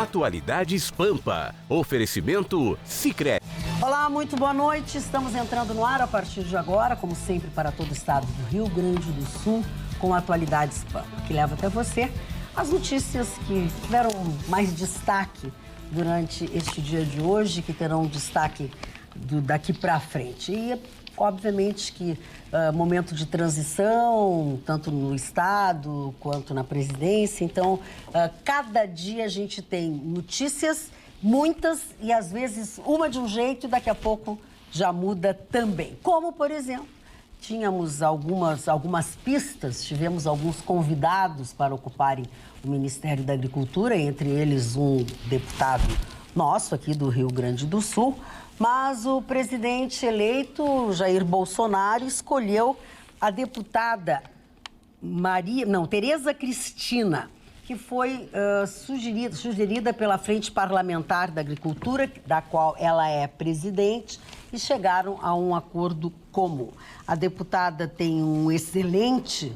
Atualidades Pampa. Oferecimento Sicredi. Olá, muito boa noite. Estamos entrando no ar a partir de agora, como sempre, para todo o estado do Rio Grande do Sul, com Atualidades Pampa, que leva até você as notícias que tiveram mais destaque durante este dia de hoje, que terão destaque daqui para frente. E, obviamente, que momento de transição, tanto no Estado quanto na presidência. Então, cada dia a gente tem notícias, muitas, e às vezes uma de um jeito e daqui a pouco já muda também. Como, por exemplo, tínhamos algumas pistas, tivemos alguns convidados para ocuparem o Ministério da Agricultura, entre eles um deputado nosso aqui do Rio Grande do Sul, mas o presidente eleito, Jair Bolsonaro, escolheu a deputada Tereza Cristina, que foi sugerida pela Frente Parlamentar da Agricultura, da qual ela é presidente, e chegaram a um acordo comum. A deputada tem uma excelente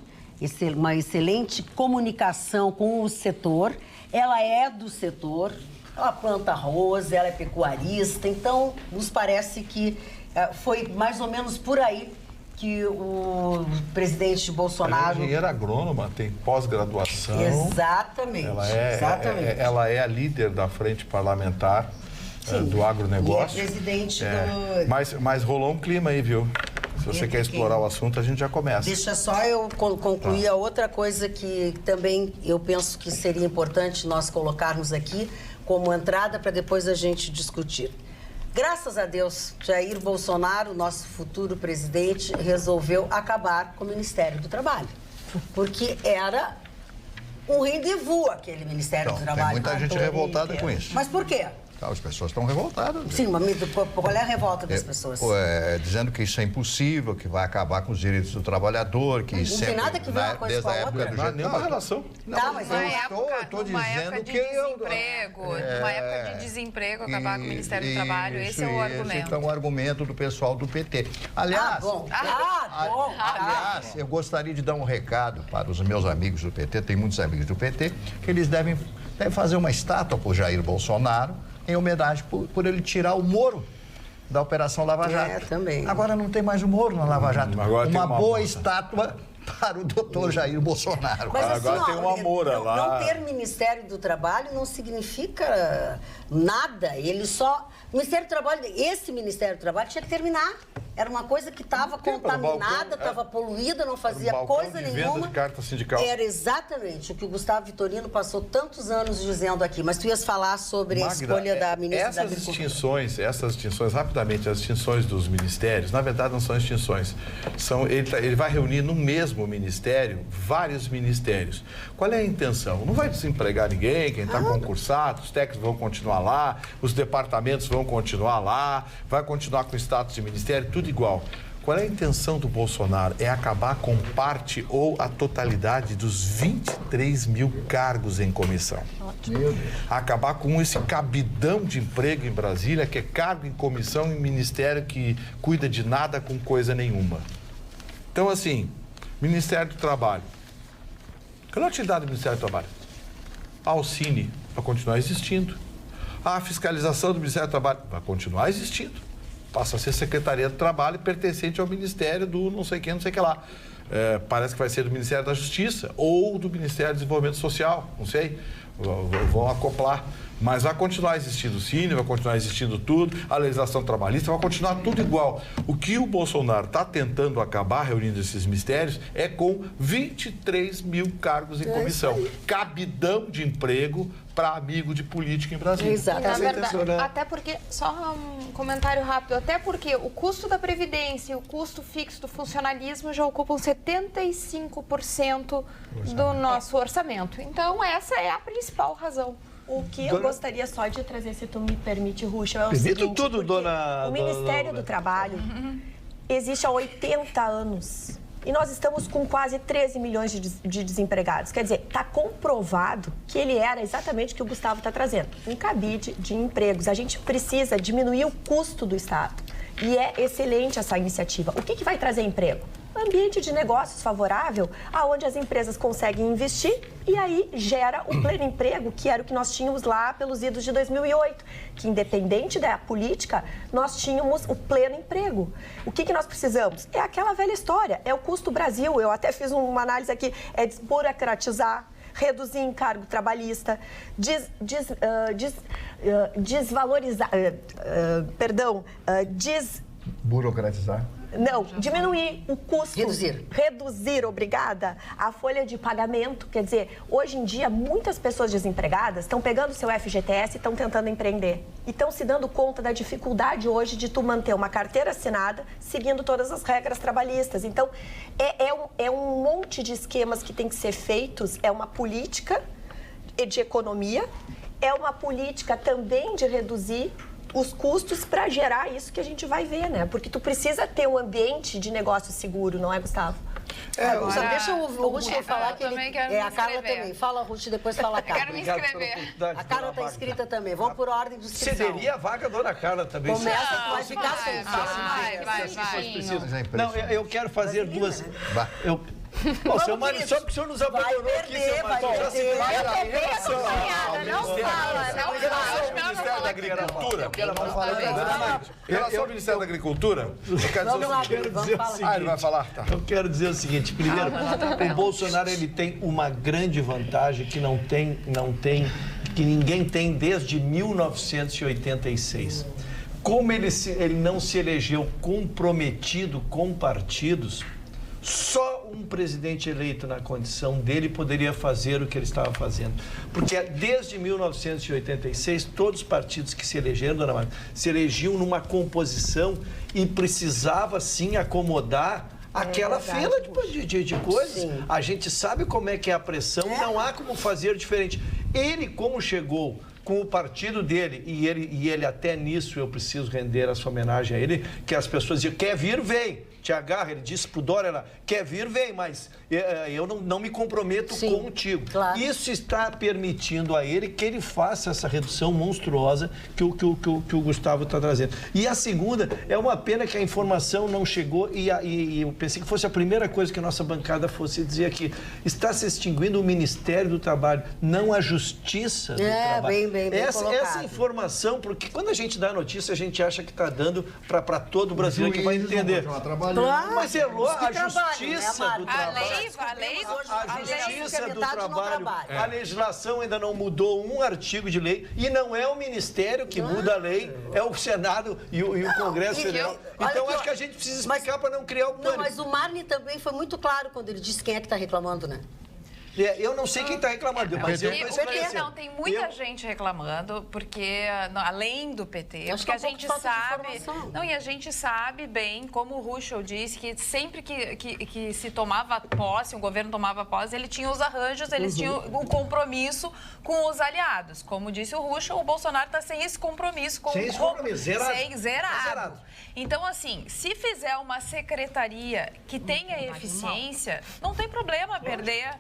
comunicação com o setor, ela é do setor, ela planta arroz, ela é pecuarista, então nos parece que foi mais ou menos por aí que o presidente Bolsonaro... Ela é engenheira agrônoma, tem pós-graduação. Exatamente. Ela é a líder da frente parlamentar do agronegócio. E é presidente do... Mas rolou um clima aí, viu? Se você quer explorar o assunto, a gente já começa. Deixa só eu concluir a outra coisa que também eu penso que seria importante nós colocarmos aqui como entrada para depois a gente discutir. Graças a Deus, Jair Bolsonaro, nosso futuro presidente, resolveu acabar com o Ministério do Trabalho. Porque era um rendezvous aquele Ministério do Trabalho. Tem muita gente revoltada com isso. Mas por quê? As pessoas estão revoltadas. Sim, mas qual é a revolta das pessoas? Dizendo que isso é impossível, que vai acabar com os direitos do trabalhador, que não tem nada que ver uma coisa com a outra. Não há nenhuma relação. Não, mas eu estou dizendo que numa época de desemprego, acabar com o Ministério do Trabalho, esse é o argumento. Esse é o argumento do pessoal do PT. Aliás, eu gostaria de dar um recado para os meus amigos do PT, tem muitos amigos do PT, que eles devem fazer uma estátua para o Jair Bolsonaro, em homenagem por ele tirar o Moro da Operação Lava Jato. Também. Agora não tem mais o Moro na Lava Jato. Uma boa estátua para o doutor Jair Bolsonaro. Mas, agora tem uma Moura lá. Não ter Ministério do Trabalho não significa nada. Ele só... Ministério do Trabalho, esse Ministério do Trabalho tinha que terminar. Era uma coisa que estava contaminada, estava poluída, não fazia coisa nenhuma. Venda de carta sindical. Era exatamente o que o Gustavo Vitorino passou tantos anos dizendo aqui. Mas tu ias falar sobre Magda, a escolha da ministra da Agricultura. Essas extinções, rapidamente, as extinções dos ministérios, na verdade não são extinções. Ele vai reunir no mesmo ministério vários ministérios. Qual é a intenção? Não vai desempregar ninguém, quem está concursado, os técnicos vão continuar lá, os departamentos vão continuar lá, vai continuar com o status de ministério, tudo igual. Qual é a intenção do Bolsonaro? É acabar com parte ou a totalidade dos 23 mil cargos em comissão. Acabar com esse cabidão de emprego em Brasília, que é cargo em comissão em ministério que cuida de nada com coisa nenhuma. Então, assim, Ministério do Trabalho. Qual é a utilidade do Ministério do Trabalho? A Alcine vai continuar existindo. A fiscalização do Ministério do Trabalho vai continuar existindo. Passa a ser Secretaria do Trabalho pertencente ao Ministério do não sei quem, não sei que lá. Parece que vai ser do Ministério da Justiça ou do Ministério do Desenvolvimento Social, não sei. Vão acoplar. Mas vai continuar existindo o Cine, vai continuar existindo tudo, a legislação trabalhista, vai continuar tudo igual. O que o Bolsonaro está tentando acabar, reunindo esses mistérios, é com 23 mil cargos em comissão. Cabidão de emprego para amigo de política em Brasília. Exatamente. Na verdade, até porque, só um comentário rápido, até porque o custo da Previdência e o custo fixo do funcionalismo já ocupam 75% do nosso orçamento. Então, essa é a principal razão. O que eu gostaria só de trazer, se tu me permite, Ruxa, é o Permito seguinte, tudo, dona... O Ministério do Trabalho existe há 80 anos. E nós estamos com quase 13 milhões de desempregados. Quer dizer, está comprovado que ele era exatamente o que o Gustavo está trazendo. Um cabide de empregos. A gente precisa diminuir o custo do Estado. E é excelente essa iniciativa. O que vai trazer emprego? ambiente de negócios favorável, aonde as empresas conseguem investir e aí gera o pleno emprego, que era o que nós tínhamos lá pelos idos de 2008, que independente da política, nós tínhamos o pleno emprego. O que nós precisamos? É aquela velha história, é o custo Brasil. Eu até fiz uma análise aqui, é desburocratizar, reduzir encargo trabalhista, Burocratizar. Não, diminuir o custo. Reduzir, obrigada, a folha de pagamento. Quer dizer, hoje em dia, muitas pessoas desempregadas estão pegando o seu FGTS e estão tentando empreender. E estão se dando conta da dificuldade hoje de tu manter uma carteira assinada, seguindo todas as regras trabalhistas. Então, é um monte de esquemas que tem que ser feitos, é uma política de economia, é uma política também de reduzir os custos para gerar isso que a gente vai ver, né? Porque tu precisa ter um ambiente de negócio seguro, não é, Gustavo? Só deixa o Ruth falar que ele... a Carla inscrever. também. Fala, Ruth, depois fala a Carla. Quero me inscrever. A Carla está inscrita também. Vamos por ordem de inscrição. Cederia a vaga da dona Carla também. Começa, tu vai ficar sem Vai. Não, eu quero fazer duas... Bom, seu Mário, só porque o senhor nos abandonou aqui, seu Mário, já se Não fala. Relação ao Ministério da Agricultura. Relação ao Ministério da Agricultura, eu quero dizer o seguinte. Ele vai falar? Tá. Eu quero dizer o seguinte, primeiro, o Bolsonaro ele tem uma grande vantagem que que ninguém tem desde 1986. Como ele não se elegeu comprometido com partidos, só um presidente eleito na condição dele poderia fazer o que ele estava fazendo. Porque desde 1986, todos os partidos que se elegeram, dona Marta, se elegiam numa composição e precisava, sim, acomodar aquela fila de coisas. Sim. A gente sabe como é que é a pressão e não há como fazer diferente. Ele, como chegou com o partido dele, e ele até nisso eu preciso render essa homenagem a ele, que as pessoas diziam, quer vir, vem. Te agarra, ele disse pro Dória, quer vir, vem, mas eu não me comprometo contigo. Claro. Isso está permitindo a ele que ele faça essa redução monstruosa que o Gustavo está trazendo. E a segunda, é uma pena que a informação não chegou e eu pensei que fosse a primeira coisa que a nossa bancada fosse dizer aqui. Está se extinguindo o Ministério do Trabalho, não a Justiça do Trabalho. Bem essa informação, porque quando a gente dá a notícia, a gente acha que está dando para todo o brasileiro que vai entender. Claro, mas é a Justiça do Trabalho. A Justiça do Trabalho. A legislação ainda não mudou um artigo de lei e não é o Ministério que muda a lei, é o Senado e o Congresso Federal. Então acho que a gente precisa explicar para não criar o pânico. Não, mas o Marne também foi muito claro quando ele disse quem é que está reclamando, né? Eu não sei quem está reclamando, mas eu não, tem muita gente reclamando, porque além do PT, porque a gente sabe... Não, e a gente sabe bem, como o Ruschel disse, que sempre que se tomava posse, o governo tomava posse, ele tinha os arranjos, eles tinham o compromisso com os aliados. Como disse o Ruschel, o Bolsonaro está sem esse compromisso. Zerado. Então, assim, se fizer uma secretaria que tenha eficiência, não tem problema perder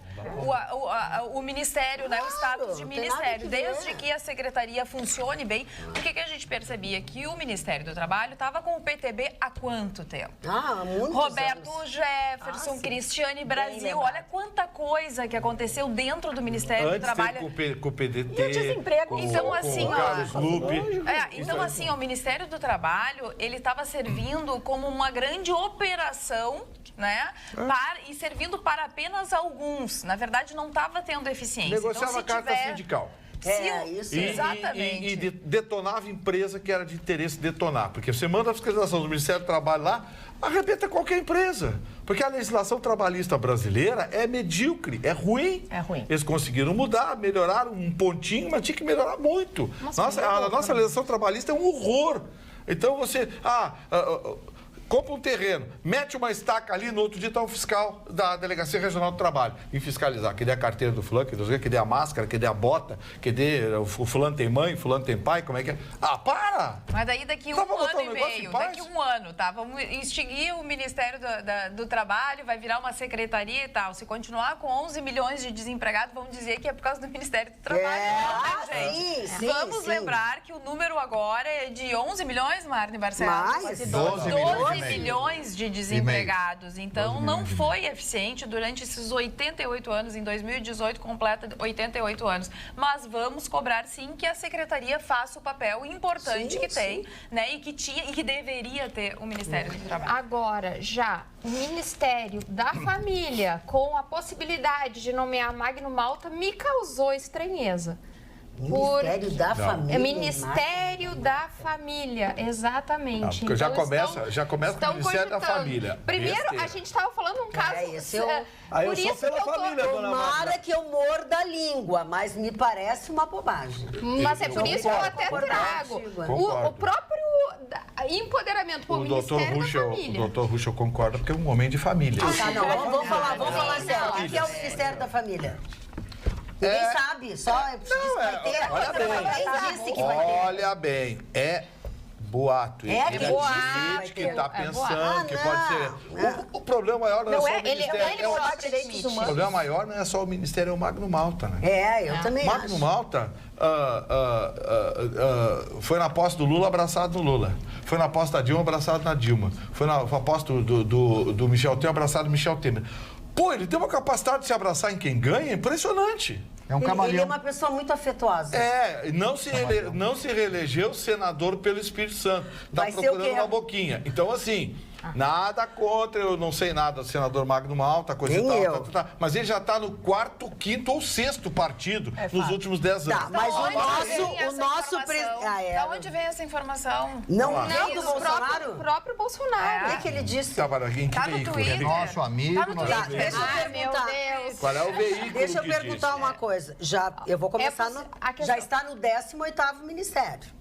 o ministério, né, o status de ministério, desde que a secretaria funcione bem. Porque que a gente percebia que o Ministério do Trabalho estava com o PTB há quanto tempo? Há muitos Roberto anos. Jefferson, Cristiane Brasil, olha quanta coisa que aconteceu dentro do Ministério do Trabalho. Com o PDT, e o desemprego. Então, assim, o Carlos Lupe. Então, assim, o Ministério do Trabalho, ele estava servindo como uma grande operação, né? E servindo para apenas alguns. Na verdade, não estava tendo eficiência. Negociava então, carta sindical. Isso. Exatamente. E detonava empresa que era de interesse detonar. Porque você manda a fiscalização do Ministério do Trabalho lá, arrebenta qualquer empresa. Porque a legislação trabalhista brasileira é medíocre, é ruim. É ruim. Eles conseguiram mudar, melhoraram um pontinho, mas tinha que melhorar muito. A nossa legislação trabalhista é um horror. Então você... compra um terreno, mete uma estaca ali, no outro dia está o fiscal da Delegacia Regional do Trabalho em fiscalizar. Cadê a carteira do fulano, cadê a máscara, cadê a bota, cadê o fulano tem mãe, fulano tem pai, como é que é? Para! Mas daí daqui um ano e meio, daqui um ano, tá? Vamos extinguir o Ministério do Trabalho, vai virar uma secretaria e tal. Se continuar com 11 milhões de desempregados, vamos dizer que é por causa do Ministério do Trabalho. Gente. Vamos lembrar que o número agora é de 11 milhões, Marne Barcelos? Mais? 12 milhões. milhões de desempregados. Então, não foi eficiente durante esses 88 anos. Em 2018, completa 88 anos. Mas vamos cobrar, sim, que a Secretaria faça o papel importante que tem, né? E que tinha e que deveria ter o Ministério do Trabalho. Agora, já o Ministério da Família, com a possibilidade de nomear Magno Malta, me causou estranheza. Ministério da Família. É Ministério da Família, exatamente. Porque então, já começa com o Ministério da Família. Primeiro, Besteira. a gente estava falando um caso... Aí eu por sou isso pela que eu tô... família, dona Magda. Tomara que eu morda a língua, mas me parece uma bobagem. Mas é por isso que eu até concordo trago. contigo. O próprio empoderamento por Ministério da Família. O doutor Ruschel concorda porque é um homem de família. Tá, não, vamos falar sério. O que é o Ministério da Família? Ninguém sabe, só diz que vai ter. Olha bem. Quem disse que vai ter? Olha bem, é boato. É Ele boato. que está pensando que não, pode ser. O problema maior não é só o Ministério. O problema maior não é só o Ministério, é o Magno Malta, né? Eu também acho. Magno Malta foi na posse do Lula abraçado no Lula. Foi na posse da Dilma abraçado na Dilma. Foi na posse do Michel Temer abraçado no Michel Temer. Pô, ele tem uma capacidade de se abraçar em quem ganha impressionante. É um camaleão. Ele é uma pessoa muito afetuosa. Não se reelegeu senador pelo Espírito Santo. Está Vai ser o procurando quê? uma boquinha. Então, assim, nada contra, eu não sei nada do senador Magno Malta, coisa Nem e tal, eu. tá. Mas ele já está no 4º, 5º ou 6º partido nos últimos 10 anos. Tá, mas Da o nosso presidente. Da onde vem essa informação? Não Não, vem do do Bolsonaro? próprio Bolsonaro. O que ele disse? Tá, mas em que Tá no veículo? Twitter. Nosso amigo, Tá no nosso Twitter. Deixa eu Ai, meu perguntar. Deus. Qual é o veículo Deixa eu que perguntar disse? uma coisa. Eu vou começar a questão- já está no 18º Ministério.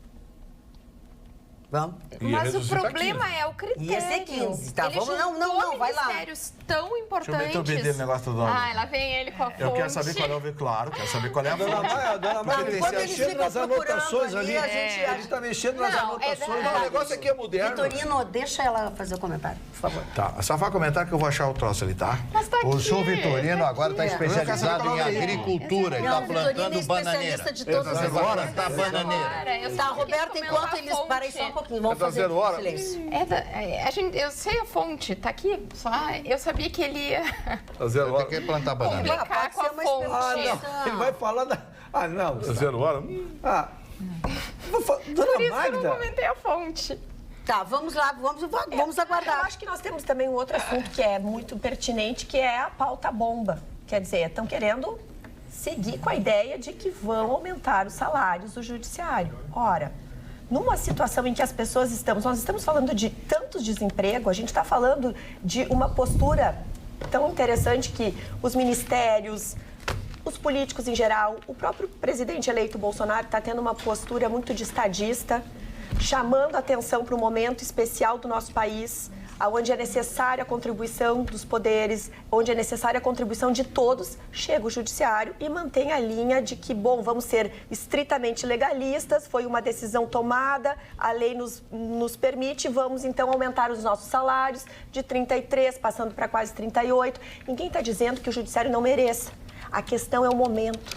Vamos? Ia Mas o reduzir pra problema 15. é o critério. Ia ser 15, tá? Ele Vamos, não, juntou vai lá. ministérios tão importantes. Deixa eu meter o bedelho no negócio da dona. Ai, lá vem ele com a fonte. Eu quero saber qual é o veículo. Claro, quero saber qual é a Dona fonte. Maia, Não, ele quando está eles mexendo ficam nas anotações procurando ali. ali, a gente Ele está mexendo nas Não, anotações. O negócio aqui é moderno. Vitorino, deixa ela fazer o comentário, por favor. Tá, só vai comentar que eu vou achar o troço ali, tá? Mas tá O aqui, senhor Vitorino agora está aqui. especializado em agricultura. Ele está Não, o Vitorino é plantando bananeira. especialista de todas as Agora áreas. está bananeira. Cara, eu Tá, só quis Roberto, comentar enquanto a eles... fonte. Parem só um pouquinho, vamos Tá fazer zero hora? silêncio. Eu sei a fonte, tá aqui. Só, eu sabia que ele ia Tá 0 Tem hora. que plantar bananeira. complicar pode com a ser uma fonte. Ah, experiência. não. Ele vai falar da... Ah, não. Tá 0 hora? Ah. Dona Por isso que eu não Magda. comentei a fonte. Tá, vamos lá, vamos Eu aguardar. acho que nós temos também um outro assunto que é muito pertinente, que é a pauta bomba. Quer dizer, estão querendo seguir com a ideia de que vão aumentar os salários do judiciário. Ora, numa situação em que as pessoas nós estamos falando de tanto desemprego, a gente está falando de uma postura tão interessante que os ministérios, os políticos em geral, o próprio presidente eleito Bolsonaro está tendo uma postura muito de estadista, chamando a atenção para um momento especial do nosso país, onde é necessária a contribuição dos poderes, onde é necessária a contribuição de todos, chega o judiciário e mantém a linha de que, bom, vamos ser estritamente legalistas, foi uma decisão tomada, a lei nos permite, vamos então aumentar os nossos salários de 33, passando para quase 38. Ninguém está dizendo que o judiciário não mereça. A questão é o momento.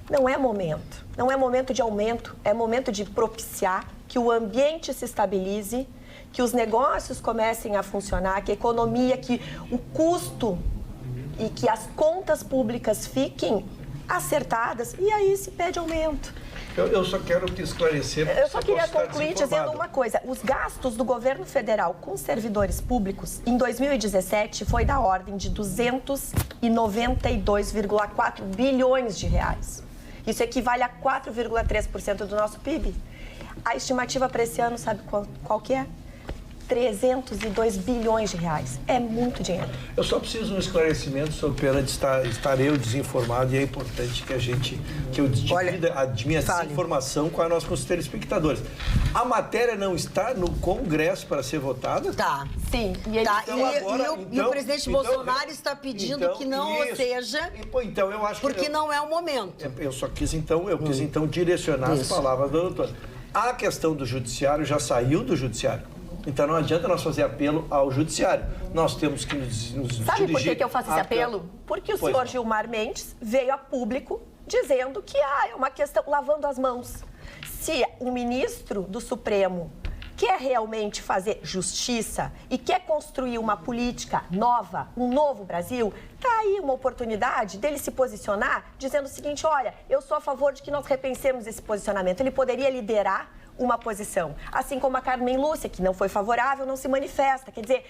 Não é momento. Não é momento de aumento, é momento de propiciar que o ambiente se estabilize, que os negócios comecem a funcionar, que a economia, que o custo e que as contas públicas fiquem acertadas, e aí se pede aumento. Eu só quero te esclarecer. Eu só queria posso estar concluir desinformado. dizendo uma coisa. Os gastos do governo federal com servidores públicos em 2017 foi da ordem de 292,4 bilhões de reais. Isso equivale a 4,3% do nosso PIB. A estimativa para esse ano, sabe qual que é? 302 bilhões de reais. É muito dinheiro. Eu só preciso de um esclarecimento sobre perante estar eu desinformado, e é importante que eu divida a minha desinformação com os nossos telespectadores. A matéria não está no Congresso para ser votada? Tá. Sim. E ele... Tá, Então, agora, e o presidente Bolsonaro está pedindo que não isso. seja, Então, eu acho porque que não é o momento. eu só quis então direcionar as Isso. palavras da doutora. A questão do judiciário já saiu do judiciário. Então não adianta nós fazer apelo ao judiciário. Nós temos que nos Sabe dirigir... por que eu faço esse apelo? Porque o senhor Gilmar Mendes veio a público dizendo que é uma questão lavando as mãos. Se o ministro do Supremo quer realmente fazer justiça e quer construir uma política nova, um novo Brasil, está aí uma oportunidade dele se posicionar dizendo o seguinte, olha, eu sou a favor de que nós repensemos esse posicionamento. Ele poderia liderar uma posição, assim como a Carmen Lúcia, que não foi favorável, não se manifesta. Quer dizer,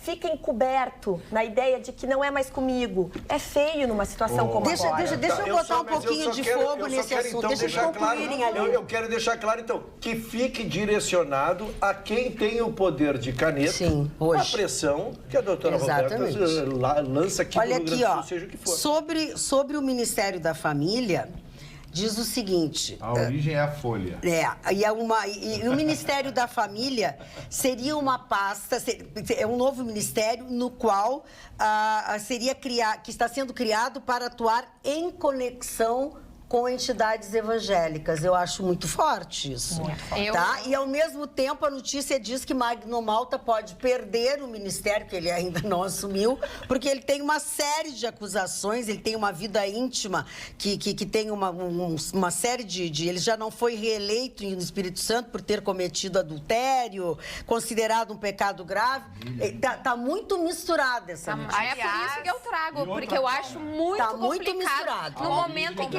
fica encoberto na ideia de que não é mais comigo. É feio numa situação como agora. Deixa eu botar um pouquinho de fogo nesse assunto. Então, deixa eu concluírem ali. Eu quero deixar claro, então, que fique direcionado a quem tem o poder de caneta, sim, hoje. A pressão que a doutora Roberta lança aqui no Rio Grande do Sul, seja o que for. Sobre o Ministério da Família, diz o seguinte... A origem é a Folha. E o Ministério da Família seria uma pasta, é um novo ministério no qual que está sendo criado para atuar em conexão com entidades evangélicas. Eu acho muito forte isso. Muito forte. Tá? E, ao mesmo tempo, a notícia diz que Magno Malta pode perder o ministério, que ele ainda não assumiu, porque ele tem uma série de acusações, ele tem uma vida íntima, que tem uma série de... Ele já não foi reeleito no Espírito Santo por ter cometido adultério, considerado um pecado grave. Tá muito misturada essa notícia. É por isso que eu trago, porque eu acho muito complicado. Muito misturado. No momento em que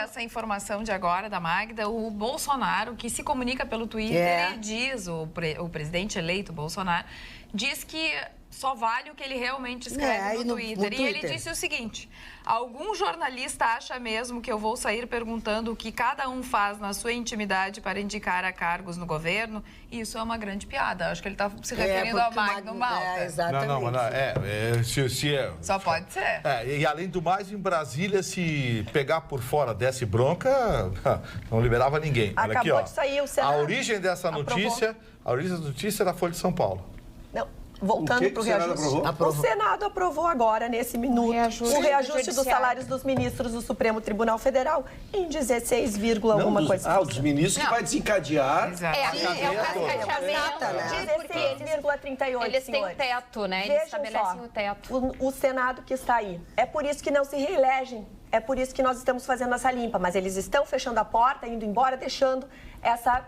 essa informação de agora da Magda, o Bolsonaro, que se comunica pelo Twitter e diz, o presidente eleito Bolsonaro, diz que só vale o que ele realmente escreve no Twitter. E ele disse o seguinte: algum jornalista acha mesmo que eu vou sair perguntando o que cada um faz na sua intimidade para indicar a cargos no governo? Isso é uma grande piada. Acho que ele está se referindo ao Magno Malta. Exatamente. Só pode ser. E além do mais, em Brasília, se pegar por fora, desse bronca, não liberava ninguém. Olha aqui, de sair o Senado. A origem dessa notícia é da Folha de São Paulo. Não. Voltando para o reajuste. O Senado aprovou agora, nesse minuto, o reajuste dos salários dos ministros do Supremo Tribunal Federal em 16, alguma coisa. Dos ministros que vai desencadear. Exato. É 16,38, eles têm o teto, né? Eles estabelecem o teto. O Senado que está aí. É por isso que não se reelegem. É por isso que nós estamos fazendo essa limpa. Mas eles estão fechando a porta, indo embora, deixando essa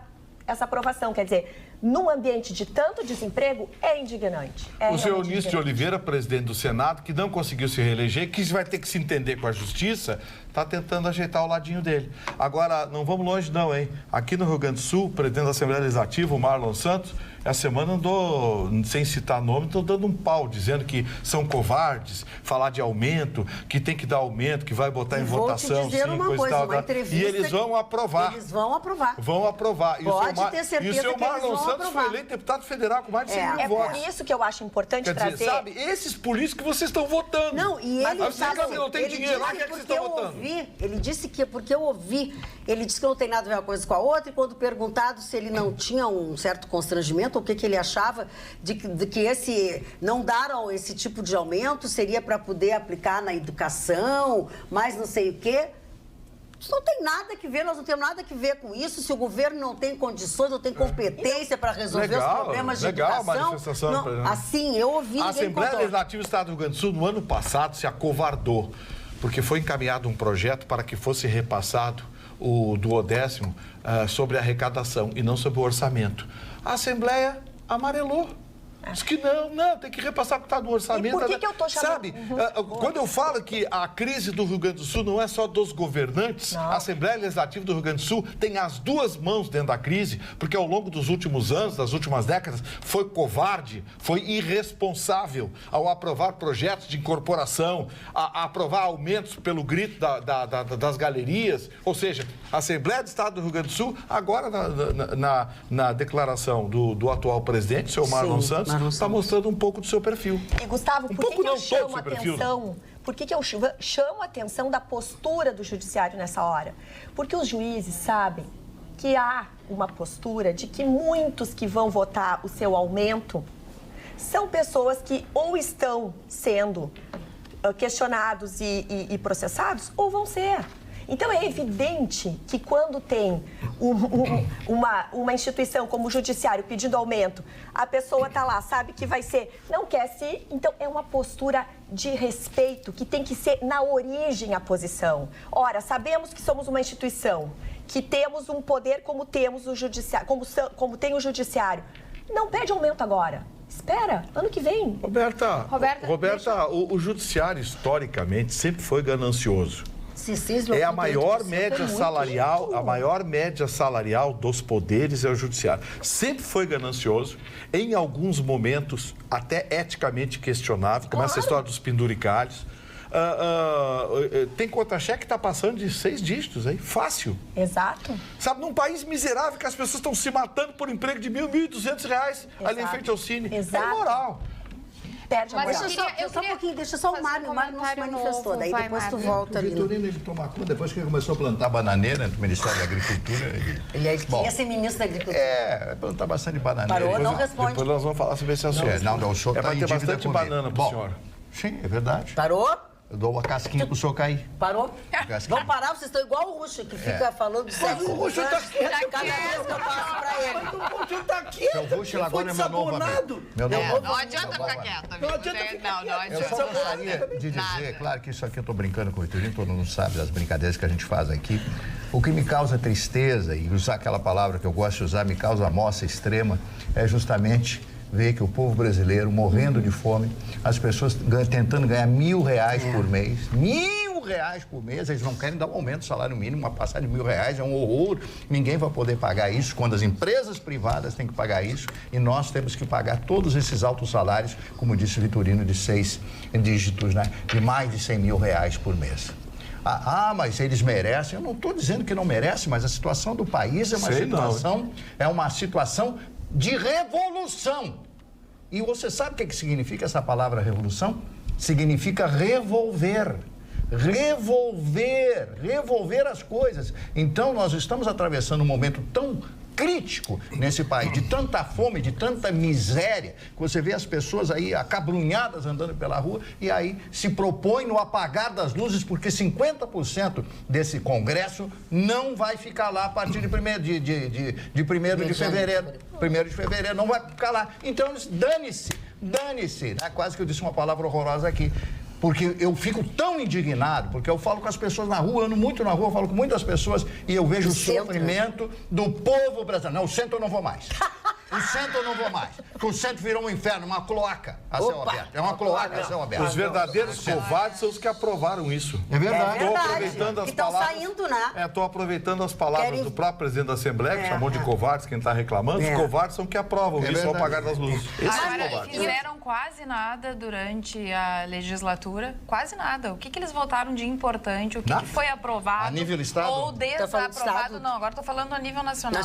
aprovação. Quer dizer, num ambiente de tanto desemprego, é indignante. O senhor Eunício de Oliveira, presidente do Senado, que não conseguiu se reeleger, que vai ter que se entender com a justiça, está tentando ajeitar o ladinho dele. Agora, não vamos longe não, hein? Aqui no Rio Grande do Sul, o presidente da Assembleia Legislativa, o Marlon Santos, essa semana andou, sem citar nome, estou dando um pau, dizendo que são covardes, falar de aumento, que tem que dar aumento, que vai botar em votação, sim, coisa e tal. E eles vão aprovar. Eles vão aprovar. Vão aprovar. Pode ter certeza que eles vão aprovar. E o senhor Marlon Santos foi eleito deputado federal com mais de 100 mil votos. É por isso que eu acho importante trazer... Dizer, sabe, esses políticos que vocês estão votando. Não, e ele não tem dinheiro, olha que vocês estão votando. Ele disse que porque eu ouvi, ele disse que não tem nada a ver uma coisa com a outra, e quando perguntado se ele não tinha um certo constrangimento, o que ele achava de que não daram esse tipo de aumento, seria para poder aplicar na educação, mas não sei o quê. Isso não tem nada que ver, nós não temos nada que ver com isso. Se o governo não tem condições, não tem competência para resolver os problemas de educação. Manifestação. Assim, eu ouvi... A Assembleia Legislativa do Estado do Rio Grande do Sul, no ano passado, se acovardou, porque foi encaminhado um projeto para que fosse repassado o duodécimo sobre a arrecadação e não sobre o orçamento. A Assembleia amarelou. Diz que não, tem que repassar o que está no orçamento. E por que eu estou chamando... Sabe, quando eu falo que a crise do Rio Grande do Sul não é só dos governantes, a Assembleia Legislativa do Rio Grande do Sul tem as duas mãos dentro da crise, porque ao longo dos últimos anos, das últimas décadas, foi covarde, foi irresponsável ao aprovar projetos de incorporação, a aprovar aumentos pelo grito das galerias. Ou seja, a Assembleia do Estado do Rio Grande do Sul, agora na declaração do atual presidente, o senhor Marlon Santos, está mostrando um pouco do seu perfil. E, Gustavo, por que eu chamo a atenção? Por que eu chamo a atenção da postura do judiciário nessa hora? Porque os juízes sabem que há uma postura de que muitos que vão votar o seu aumento são pessoas que ou estão sendo questionados e processados ou vão ser. Então, é evidente que quando tem uma instituição como o judiciário pedindo aumento, a pessoa está lá, sabe que vai ser, não quer se ir. Então, é uma postura de respeito que tem que ser na origem a posição. Ora, sabemos que somos uma instituição que temos um poder como temos o judiciário, como tem o judiciário. Não pede aumento agora. Espera, ano que vem. Roberta, o judiciário, historicamente, sempre foi ganancioso. É a maior média salarial, dos poderes é o judiciário. Sempre foi ganancioso, em alguns momentos até eticamente questionável, como essa história dos penduricalhos. Tem contra-cheque que está passando de 6 dígitos aí, fácil. Exato. Sabe, num país miserável que as pessoas estão se matando por emprego de R$ 1.200 ali em frente ao Cine. Exato. É imoral. Perde a moral. Só um pouquinho, deixa só o Mário não se manifestou, daí depois tu volta ali. O Vitorino, ele toma conta, depois que ele começou a plantar bananeira no Ministério da Agricultura. Ele queria ser ministro da Agricultura. Plantar bastante bananeira. Parou, não responde. Depois nós vamos falar sobre esse assunto. O senhor para ter bastante banana pro senhor. Sim, é verdade. Parou? Eu dou uma casquinha pro senhor cair. Parou? Vamos parar, vocês estão igual o Russo, que fica falando do sexo. O Russo tá quieto. Cada vez que eu passo pra ele. O Russo tá quieto. O Russo agora é meu novo amigo. Não adianta ficar quieto. Não adianta. Eu só gostaria de dizer, claro que isso aqui eu tô brincando com o Vitorino, todo mundo sabe das brincadeiras que a gente faz aqui. O que me causa tristeza, e usar aquela palavra que eu gosto de usar, me causa moça extrema, é justamente ver que o povo brasileiro morrendo de fome, as pessoas tentando ganhar R$1.000 por mês. R$1.000 por mês, eles não querem dar um aumento do salário mínimo, uma passagem de R$1.000 é um horror. Ninguém vai poder pagar isso, quando as empresas privadas têm que pagar isso, e nós temos que pagar todos esses altos salários, como disse o Vitorino, de 6 dígitos, né? De mais de R$100.000 por mês. Mas eles merecem. Eu não estou dizendo que não merecem, mas a situação do país é uma situação de revolução. E você sabe o que significa essa palavra revolução? Significa revolver as coisas. Então, nós estamos atravessando um momento tão crítico nesse país, de tanta fome, de tanta miséria, que você vê as pessoas aí acabrunhadas andando pela rua e aí se propõe no apagar das luzes, porque 50% desse Congresso não vai ficar lá a partir de 1º de fevereiro. 1º de fevereiro não vai ficar lá. Então, dane-se, né? Quase que eu disse uma palavra horrorosa aqui. Porque eu fico tão indignado, porque eu falo com as pessoas na rua, ando muito na rua, eu falo com muitas pessoas e eu vejo o sofrimento do povo brasileiro. Não, o centro eu não vou mais. O centro eu não vou mais. Porque o centro virou um inferno, uma cloaca a céu aberto. É uma cloaca a céu aberto. Os verdadeiros covardes são os que aprovaram isso. É verdade. Estou aproveitando as palavras. Saindo, né? Estou aproveitando as palavras do próprio presidente da Assembleia, que chamou de covardes quem está reclamando. Os covardes são que aprovam isso ao apagar das luzes. Esses são covardes. Fizeram quase nada durante a legislatura. Quase nada. O que eles votaram de importante? O que foi aprovado? A nível estado? Ou desaprovado? Não, agora estou falando a nível nacional.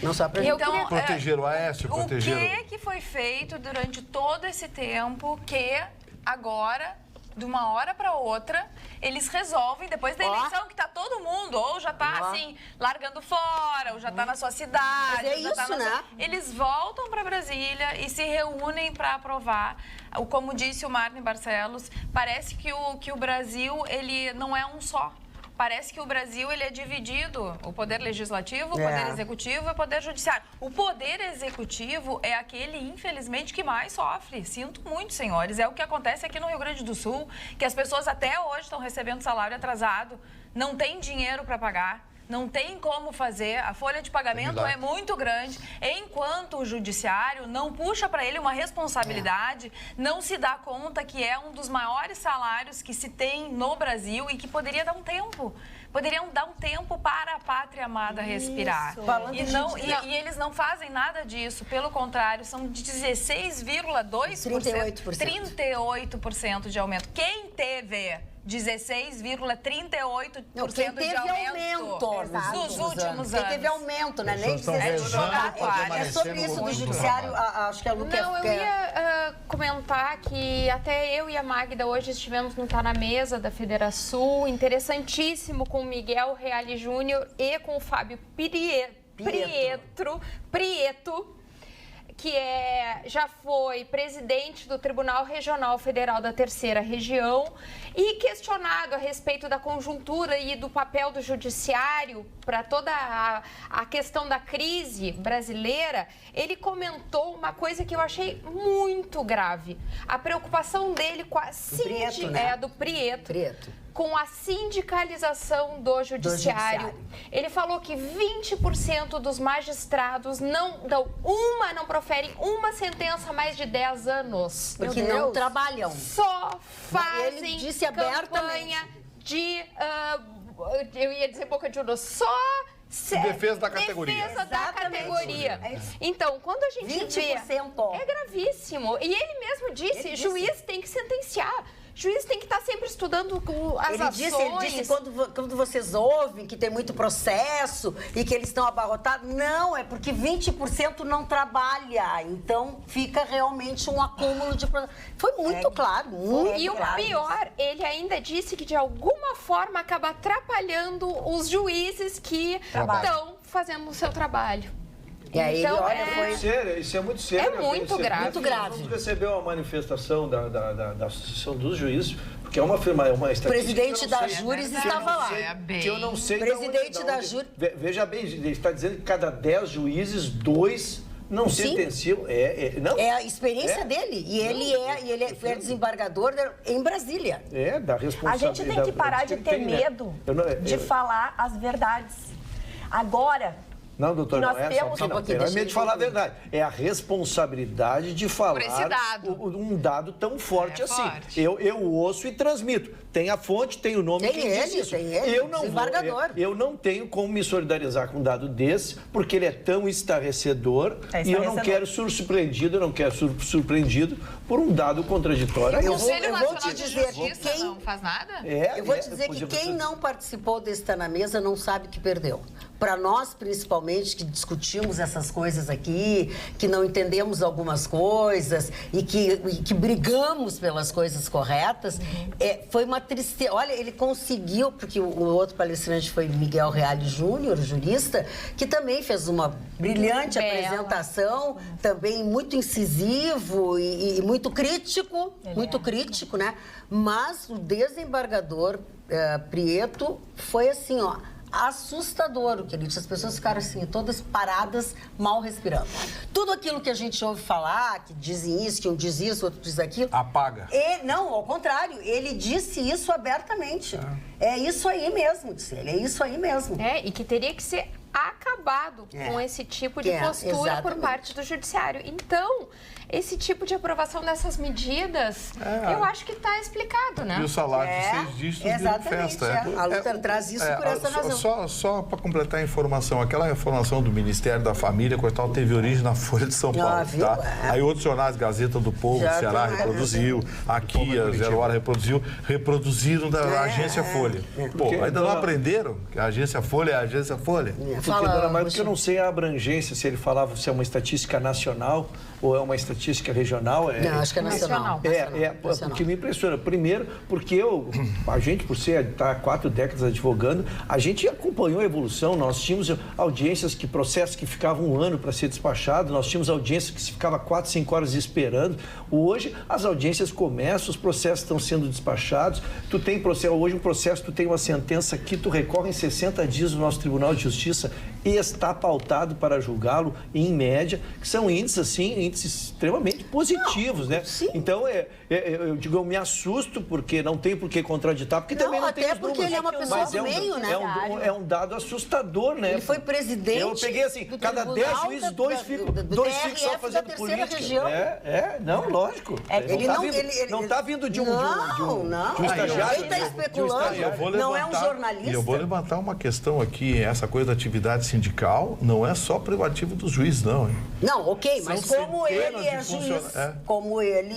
Não só para então, proteger o Aécio, proteger o que foi feito durante todo esse tempo que agora, de uma hora para outra, eles resolvem, depois da eleição, que tá todo mundo, ou já tá assim, largando fora, ou já tá na sua cidade. Mas é isso, né? Eles voltam para Brasília e se reúnem para aprovar. Como disse o Marne Barcelos, parece que o Brasil, ele não é um só. Parece que o Brasil ele é dividido, o poder legislativo, o poder executivo e o poder judiciário. O poder executivo é aquele, infelizmente, que mais sofre. Sinto muito, senhores. É o que acontece aqui no Rio Grande do Sul, que as pessoas até hoje estão recebendo salário atrasado, não tem dinheiro para pagar. Não tem como fazer, a folha de pagamento é muito grande, enquanto o judiciário não puxa para ele uma responsabilidade, não se dá conta que é um dos maiores salários que se tem no Brasil e que poderia dar um tempo. Poderiam dar um tempo para a pátria amada respirar. E eles não fazem nada disso, pelo contrário, são de 16,2%, 38% de aumento. Quem teve 16,38% de aumento nos últimos anos. Quem teve aumento, né? Nem 16%. É sobre isso do judiciário, acho que a Lu quer... Não, eu ia comentar que até eu e a Magda hoje estivemos no Tá Na Mesa da Federação, interessantíssimo com o Miguel Reale Júnior e com o Fábio Prieto, que já foi presidente do Tribunal Regional Federal da Terceira Região e questionado a respeito da conjuntura e do papel do judiciário para toda a questão da crise brasileira, ele comentou uma coisa que eu achei muito grave. A preocupação dele com a Prieto, né? do Prieto. com a sindicalização do judiciário. Ele falou que 20% dos magistrados não proferem uma sentença há mais de 10 anos. Porque não trabalham. Só fazem Ele disse campanha de... eu ia dizer boca de urna, só... Defesa da categoria. Defesa da categoria. Então, quando a gente 20%, vê... É gravíssimo. E ele mesmo disse, juiz tem que sentenciar. Juiz tem que estar sempre estudando as ações. Ele disse quando vocês ouvem que tem muito processo e que eles estão abarrotados, não, é porque 20% não trabalha. Então, fica realmente um acúmulo de processo. Foi muito claro, muito E claro. o pior, ele ainda disse que de alguma forma acaba atrapalhando os juízes que estão fazendo o seu trabalho. E aí, então, olha, Isso é muito sério. É muito grave. Muito grave. Nós vamos receber uma manifestação da Associação dos Juízes, porque é uma estatística... O presidente da Júris estava lá. Que eu não sei Presidente da Júris... Veja bem, ele está dizendo que cada 10 juízes, 2 não sentenciam. Não. É a experiência dele. E ele foi desembargador em Brasília. Da A responsabilidade. gente tem que parar de ter medo de falar as verdades. Agora... Não, doutor, nós não é temos só porque não é medo de falar a verdade. É a responsabilidade de falar um dado tão forte assim. Forte. Eu ouço e transmito. Tem a fonte, tem o nome. Tem ele, desembargador. Eu não tenho como me solidarizar com um dado desse, porque ele é tão estarrecedor e eu não quero ser surpreendido por um dado contraditório. O Conselho Nacional te de dizer Justiça quem... não faz nada? Eu vou te dizer que quem não participou desse Tá na Mesa não sabe que perdeu. Para nós, principalmente, que discutimos essas coisas aqui, que não entendemos algumas coisas e que brigamos pelas coisas corretas, foi uma tristeza. Olha, ele conseguiu, porque o outro palestrante foi Miguel Reale Júnior, jurista, que também fez uma brilhante apresentação, também muito incisivo e muito crítico, crítico, né? Mas o desembargador Prieto foi assim, ó, assustador o que ele disse. As pessoas ficaram assim, todas paradas, mal respirando. Tudo aquilo que a gente ouve falar, que dizem isso, que um diz isso, outro diz aquilo... Apaga. Não, ao contrário, ele disse isso abertamente. É isso aí mesmo, disse ele, é isso aí mesmo. E que teria que ser acabado com esse tipo de postura por parte do judiciário. Então, esse tipo de aprovação dessas medidas, eu acho que está explicado, né? E o salário de 6 dígitos de festa. A luta traz isso por essa razão. Só para completar a informação, aquela informação do Ministério da Família, coisa tal, teve origem na Folha de São Paulo, tá? Aí outros jornais, Gazeta do Povo, Ceará reproduziu, aqui a Zero Hora reproduziram da Agência Folha. Pô, ainda não aprenderam que a Agência Folha é a Agência Folha? Porque, dona Maria, porque eu não sei a abrangência, se ele falava se é uma estatística nacional ou é uma estatística regional. Não, acho que é nacional. Porque me impressiona. Primeiro, porque a gente, por estar há 4 décadas advogando, a gente acompanhou a evolução. Nós tínhamos audiências, processos que ficavam 1 ano para ser despachado, nós tínhamos audiências que se ficava 4, 5 horas esperando. Hoje, as audiências começam, os processos estão sendo despachados. Tu tem processo, hoje um processo, tu tem uma sentença que tu recorre em 60 dias no nosso Tribunal de Justiça e está pautado para julgá-lo em média, que são índices assim, índices extremamente positivos, né? Sim. Então, eu me assusto porque não tem por que contraditar, porque também não tem os números. Porque ele é uma pessoa do meio, né? É um dado assustador, né? Ele foi presidente. Eu peguei assim, cada 10 juízes, 2 ficam só fazendo política. Região. Não, lógico. Não está vindo de um estagiário. Ele está especulando, não é um jornalista. E eu vou levantar uma questão aqui, essa coisa da atividade sindical não é só privativo dos juízes, não. Hein? Não, ok, mas como ele é juiz, como ele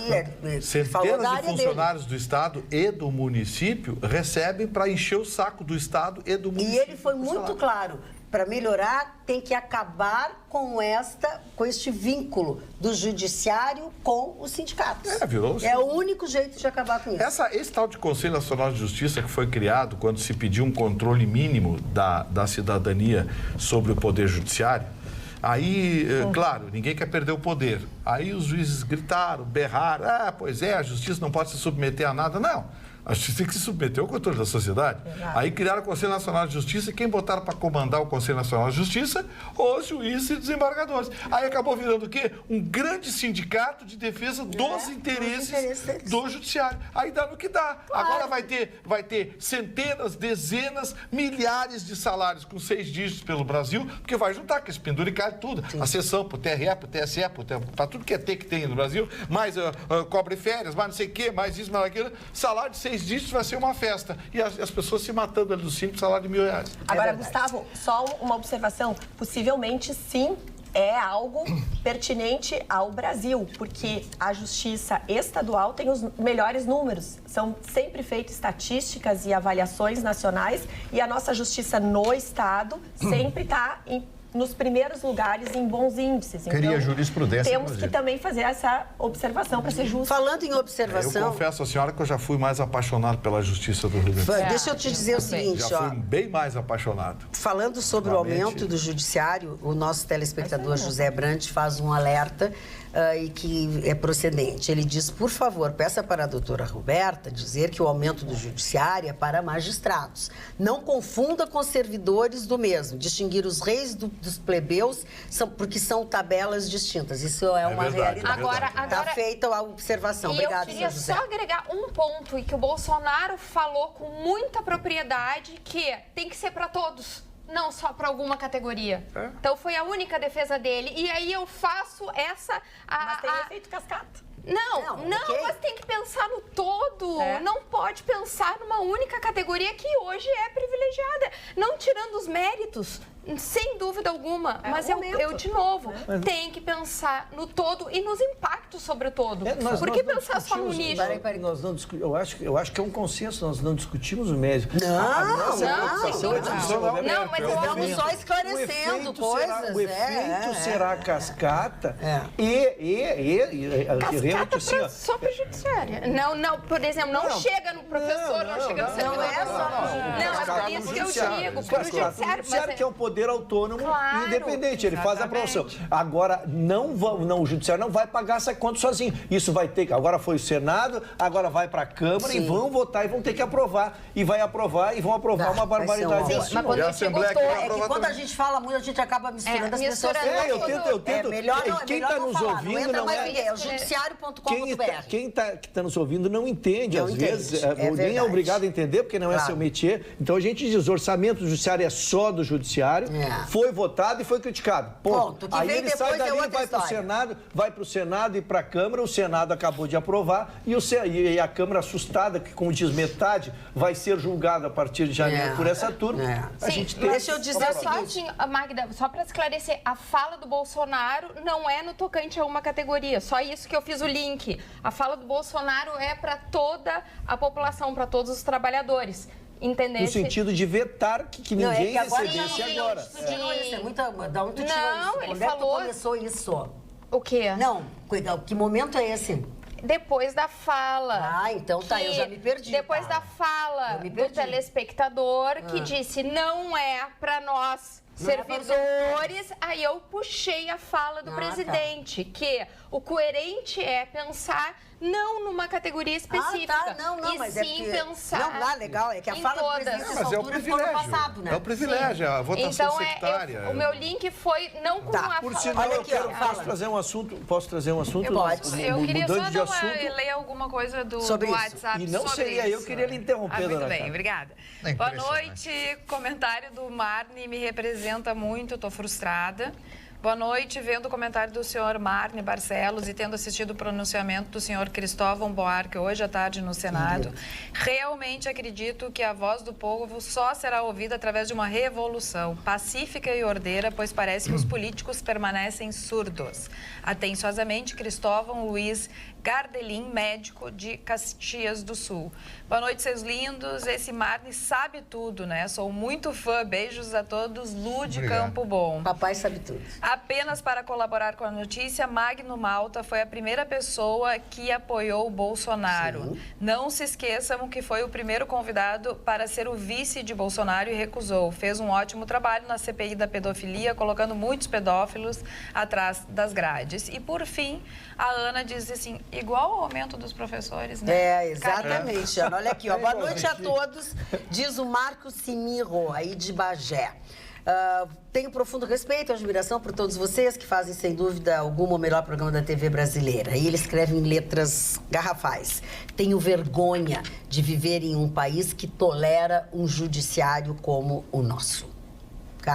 centenas de funcionários do Estado e do município recebem para encher o saco do Estado e do município. E ele foi muito claro. Para melhorar, tem que acabar com este vínculo do judiciário com os sindicatos. É o único jeito de acabar com isso. Esse tal de Conselho Nacional de Justiça que foi criado quando se pediu um controle mínimo da cidadania sobre o Poder Judiciário, aí, claro, ninguém quer perder o poder. Aí os juízes gritaram, berraram, pois é, a justiça não pode se submeter a nada. Não. A justiça tem que se submeter ao controle da sociedade. Aí criaram o Conselho Nacional de Justiça e quem botaram para comandar o Conselho Nacional de Justiça? Os juízes e desembargadores. Aí acabou virando o quê? Um grande sindicato de defesa dos interesses do judiciário. Aí dá no que dá. Claro. Agora vai ter centenas, dezenas, milhares de salários com 6 dígitos pelo Brasil, porque vai juntar, que esse penduricalho tudo. Sim. A sessão para o TRE, para o TSE, para tudo que é T que tem no Brasil, mais cobre férias, mais não sei o quê, mais isso, mais aquilo. Salário de 6 dígitos vai ser uma festa. E as pessoas se matando ali do simples salário de R$1.000. Agora, Gustavo, só uma observação. Possivelmente, sim, é algo pertinente ao Brasil, porque a justiça estadual tem os melhores números. São sempre feitas estatísticas e avaliações nacionais e a nossa justiça no estado sempre está nos primeiros lugares em bons índices. Então, queria jurisprudência. Temos que também fazer essa observação para ser justo. Falando em observação... Eu confesso à senhora que eu já fui mais apaixonado pela justiça do Rio Grande do Sul. Deixa eu te dizer o seguinte, já fui bem mais apaixonado. Falando sobre o aumento do judiciário, o nosso telespectador José Brandt faz um alerta e que é procedente. Ele diz, por favor, peça para a doutora Roberta dizer que o aumento do judiciário é para magistrados. Não confunda com servidores do mesmo. Distinguir os reis dos plebeus, porque são tabelas distintas. Isso é uma verdade, realidade. Está feita a observação. Obrigada, eu queria só agregar um ponto e que o Bolsonaro falou com muita propriedade, que tem que ser para todos. Não só para alguma categoria. Então, foi a única defesa dele. E aí eu faço essa... Mas tem efeito cascata. Não, okay. Mas tem que pensar no todo. Não pode pensar numa única categoria que hoje é privilegiada. Não tirando os méritos, sem dúvida alguma. Mas eu de novo, tem que pensar no todo e nos impactos sobre o todo. Por que pensar só no nicho? Peraí, eu acho que é um consenso, nós não discutimos o mérito. Não, mas estamos só esclarecendo coisas. O efeito será cascata realmente assim, só para o judiciário. Não, por exemplo, não chega no professor, não chega no servidor. Não, é por isso que eu digo, para o judiciário. O judiciário que é um poder autônomo e independente, ele faz a aprovação. Agora, o judiciário não vai pagar essa conta sozinho. Isso vai ter, agora foi o Senado, agora vai para a Câmara e vão votar e vão ter que aprovar. E vai aprovar e vão aprovar uma barbaridade. Mas quando a Assembleia quando a gente fala muito, a gente acaba misturando as pessoas. Eu tento. Quem está nos ouvindo não é o judiciário.com.br. Quem está nos ouvindo não entende, às vezes. Ninguém é obrigado a entender, porque não é seu métier. Então, a gente diz, o orçamento do judiciário é só do judiciário, foi votado e foi criticado. Ponto. Aí ele sai dali e vai para o Senado e para a Câmara. O Senado acabou de aprovar e a Câmara, assustada, que, como diz, metade vai ser julgada a partir de janeiro por essa turma. Deixa eu dizer o seguinte, Magda, só para esclarecer, a fala do Bolsonaro não é no tocante a uma categoria, só isso que eu fiz o link. A fala do Bolsonaro é para toda a população, para todos os trabalhadores. Entendesse? No sentido de vetar que ninguém recebesse agora. Não, ele falou... começou isso? O quê? Não, que momento é esse? Depois da fala. Então tá, eu já me perdi. Depois da fala do telespectador que disse, não é para nós servidores, aí eu puxei a fala do presidente, que o coerente é pensar não numa categoria específica, mas sim pensar Não, legal, é que a fala do presidente mas é o privilégio, passado, né? É o privilégio, a votação sectária. O meu link foi não com a por fala. sinal, posso trazer um assunto? Pode. Eu queria só ler alguma coisa do WhatsApp e não seria eu queria lhe interromper, muito bem, obrigada. Boa noite, comentário do Marne me representa muito, estou frustrada. Boa noite, vendo o comentário do senhor Marne Barcelos e tendo assistido o pronunciamento do senhor Cristóvão Buarque hoje à tarde no Senado, realmente acredito que a voz do povo só será ouvida através de uma revolução pacífica e ordeira, pois parece que os políticos permanecem surdos. Atenciosamente, Cristóvão Luiz Gardelin, médico de Caxias do Sul. Boa noite, seus lindos. Esse Marne sabe tudo, né? Sou muito fã. Beijos a todos. Lude Campo Bom. Papai sabe tudo. Apenas para colaborar com a notícia, Magno Malta foi a primeira pessoa que apoiou o Bolsonaro. Sim. Não se esqueçam que foi o primeiro convidado para ser o vice de Bolsonaro e recusou. Fez um ótimo trabalho na CPI da pedofilia, colocando muitos pedófilos atrás das grades. E, por fim, a Ana diz assim, igual ao aumento dos professores, né? Exatamente, Ana. Olha aqui, ó. Boa noite a todos, diz o Marcos Simiro, aí de Bagé. Tenho profundo respeito e admiração por todos vocês que fazem, sem dúvida alguma, o melhor programa da TV brasileira. E ele escreve em letras garrafais. Tenho vergonha de viver em um país que tolera um judiciário como o nosso.